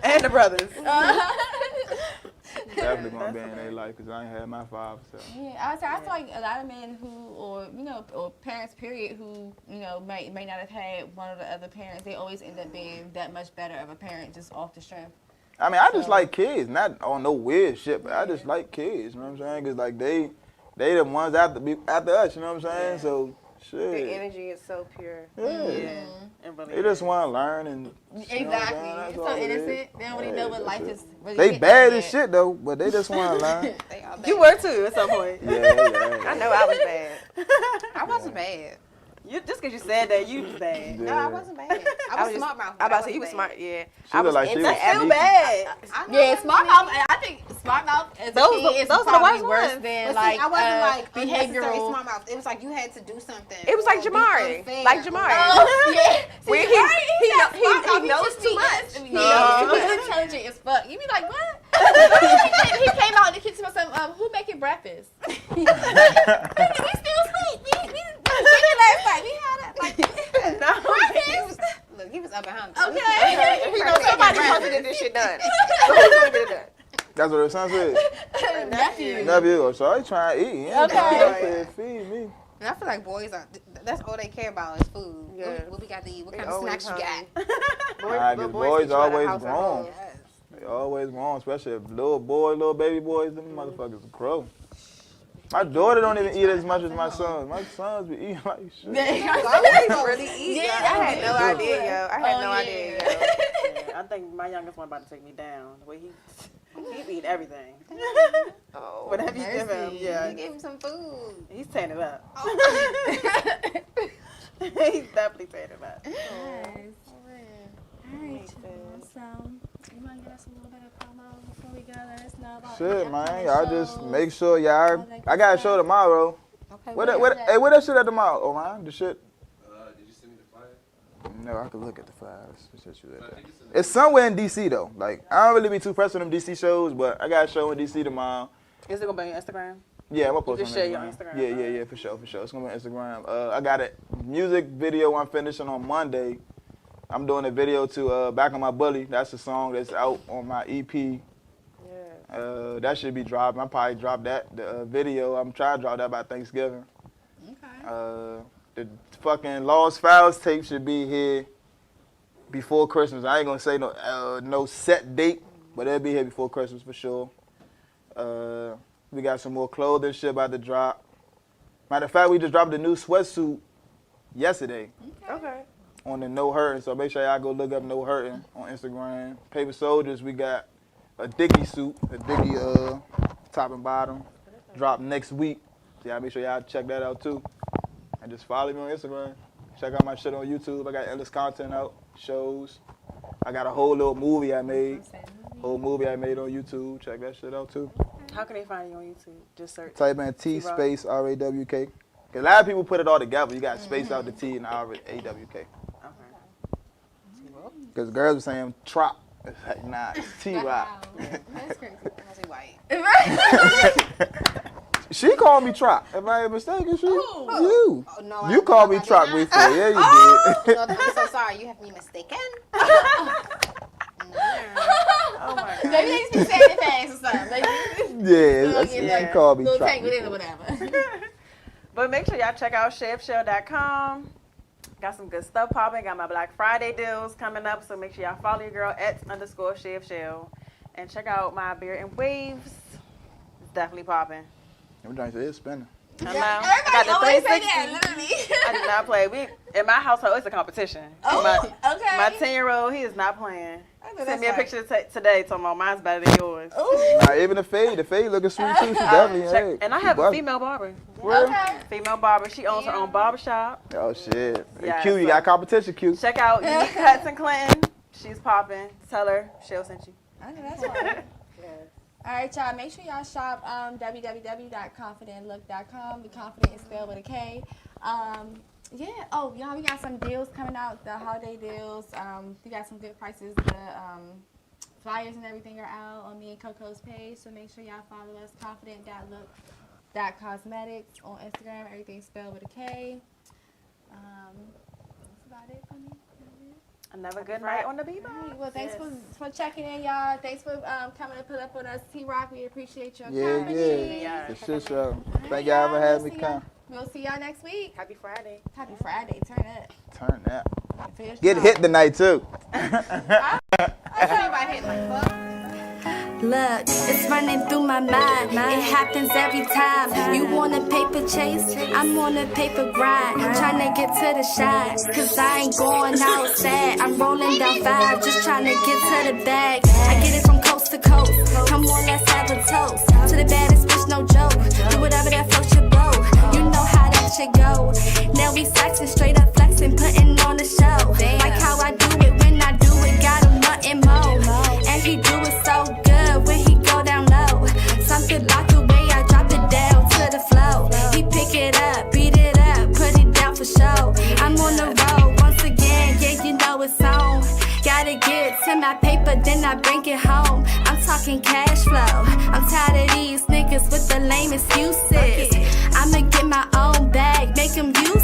And the brothers. Definitely gonna be in their life, cause I ain't had my father. So. Yeah, I feel like a lot of men who, or parents, period, who, may not have had one of the other parents, they always end up being that much better of a parent just off the strength. I mean, I just like kids, not on no weird shit, but I just like kids, you know what I'm saying? Cause like they the ones after us, you know what I'm saying? So shit. The energy is so pure. Yeah. They just want to learn and Exactly. That's It's all so it is. innocent. They don't really know what life is really. They getting bad at as yet. shit though, but they just want to learn. They are bad. You were too at some point. Yeah. I know I was bad. I wasn't bad. Just because you said that, you was bad. No, I wasn't bad. I was smart mouth. I about to say you was smart, yeah. She look like she was That's still sneaky. bad. Yeah, smart mouth. I think smart mouth as Those a kid is are the probably worst worse ones. than But like see, I wasn't like unnecessary behavioral. smart mouth. It was like you had to do something. It was like or be Jamari. unfair. Like Jamari. Oh, yeah. Where he knows too much. He's intelligent as fuck. You be like, what? He came out in the kitchen with some, who making breakfast? We still sleep. We drinking last night. We had it. Like, breakfast. Look, he was up behind. Okay. Somebody supposed to get this shit done. So who's gonna get it done? That's what her son said. Nephew. Nephew. So I trying to eat. Yeah, Okay. I said, feed me. And I feel like boys are, that's all they care about is food. Yeah. What we got to eat? What They kind of always snacks you got? Nah, 'cause boys always grown. Yes. They always grown, especially if little baby boys, them motherfuckers grow. My daughter don't even eat as much as my sons. My sons be eating like shit. really eat. Yeah, I had no idea, yo. I had no idea, yo. Yeah, I think my youngest one about to take me down. The way he eat everything. Oh, Whatever you give him, yeah. You gave him some food. He's tearing it up. Oh. He's definitely tearing it up. Nice. All right, so you want to give us a little bit of promo before we go? Let us know about Shit, the man. upcoming Y'all just shows. make sure y'all. I got a show tomorrow. Okay. What that shit at tomorrow, Orion? The shit? Did you send me the flyer? No, I could look at the files. It's somewhere in DC though. Like I don't really be too pressed on them DC shows, but I got a show in DC tomorrow. Is it gonna be on your Instagram? Yeah, I'm gonna post just on share your Instagram. Instagram. Yeah, for sure. It's gonna be on Instagram. I got a music video I'm finishing on Monday. I'm doing a video to Back on My Bully. That's a song that's out on my EP. Yeah. That should be dropped. I'll probably drop that. The video, I'm trying to drop that by Thanksgiving. Okay. The fucking Lost Files tape should be here before Christmas. I ain't gonna say no set date, but it'll be here before Christmas for sure. We got some more clothing shit about to drop. Matter of fact, we just dropped a new sweatsuit yesterday Okay. on the No Hurting, so make sure y'all go look up No Hurting on Instagram. Paper Soldiers, we got a Dickie suit, a Dickie top and bottom, drop next week. So y'all make sure y'all check that out too. And just follow me on Instagram. Check out my shit on YouTube. I got endless content out, shows. I got a whole little movie I made. Whole movie I made on YouTube. Check that shit out too. How can they find you on YouTube? Just search. Type in T space RAWK. A lot of people put it all together. You got to space out the T and RAWK. Okay. Because girls are saying Trop. It's like, nah, it's T-Rock. That's crazy. I was white. She called me Trop. Am I mistaken? You. Oh, no, You called me Trop before. Yeah, you did. No, I'm so sorry. You have me mistaken. Oh my God. Maybe they speak saying it fast or something. Like, She called me little Trop. tangled in or whatever. But make sure y'all check out chefshell.com. Got some good stuff popping. Got my Black Friday deals coming up. So make sure y'all follow your girl @_chefshell. And check out my Beer and Waves. It's definitely popping. I'm trying to say it's spinning. I know. Everybody Got the always say 360. that, literally. I do not play. In my household, it's a competition. Oh, okay. My 10-year-old, he is not playing. know Send that's me a right. picture today talking about mine's better than yours. Nah, even the fade looking sweet too. She definitely hey, And I she have a bustin'. female barber. Okay. Female barber. She owns her own barbershop. Oh shit. Yeah, Q, you so- got competition, Q. Check out Unique Cuts in Clinton. She's popping. Tell her she'll send you. I know that's right. All right, y'all. Make sure y'all shop www.confidentlook.com. The confident is spelled with a K. Yeah. Oh, y'all, we got some deals coming out. The holiday deals. We got some good prices. The flyers and everything are out on me and Coco's page. So make sure y'all follow us. Confident.look.cosmetics on Instagram. Everything's spelled with a K. That's about it for me. Another good night on the Bebo. All right, well, thanks for checking in, y'all. Thanks for coming to put up with us, T-Rock. We appreciate your company. Yeah. The shit show. Thank y'all for having me come. We'll see y'all next week. Happy Friday. Happy Friday. Turn up. Turn that. Finish Get up. hit tonight too. Everybody hit my fuck. Look, it's running through my mind. It happens every time. You want a paper chase? I'm on a paper grind. Trying to get to the shine. Cause I ain't going outside. I'm rolling down 5, just trying to get to the bag. I get it from coast to coast. Come on, let's have a toast. To the baddest bitch, no joke. Do whatever that floats your boat. You know how that shit go. Now we sexing, straight up flexing, putting on the show. Like how I do it when I do it. Got him wanting more. And he do it so good when he go down low. Something about the way I drop it down to the flow. He pick it up, beat it up, put it down for show. I'm on the road once again, yeah, you know it's on. Gotta get to my paper, then I bring it home. I'm talking cash flow. I'm tired of these niggas with the lame excuses. I'ma get my own bag, make them use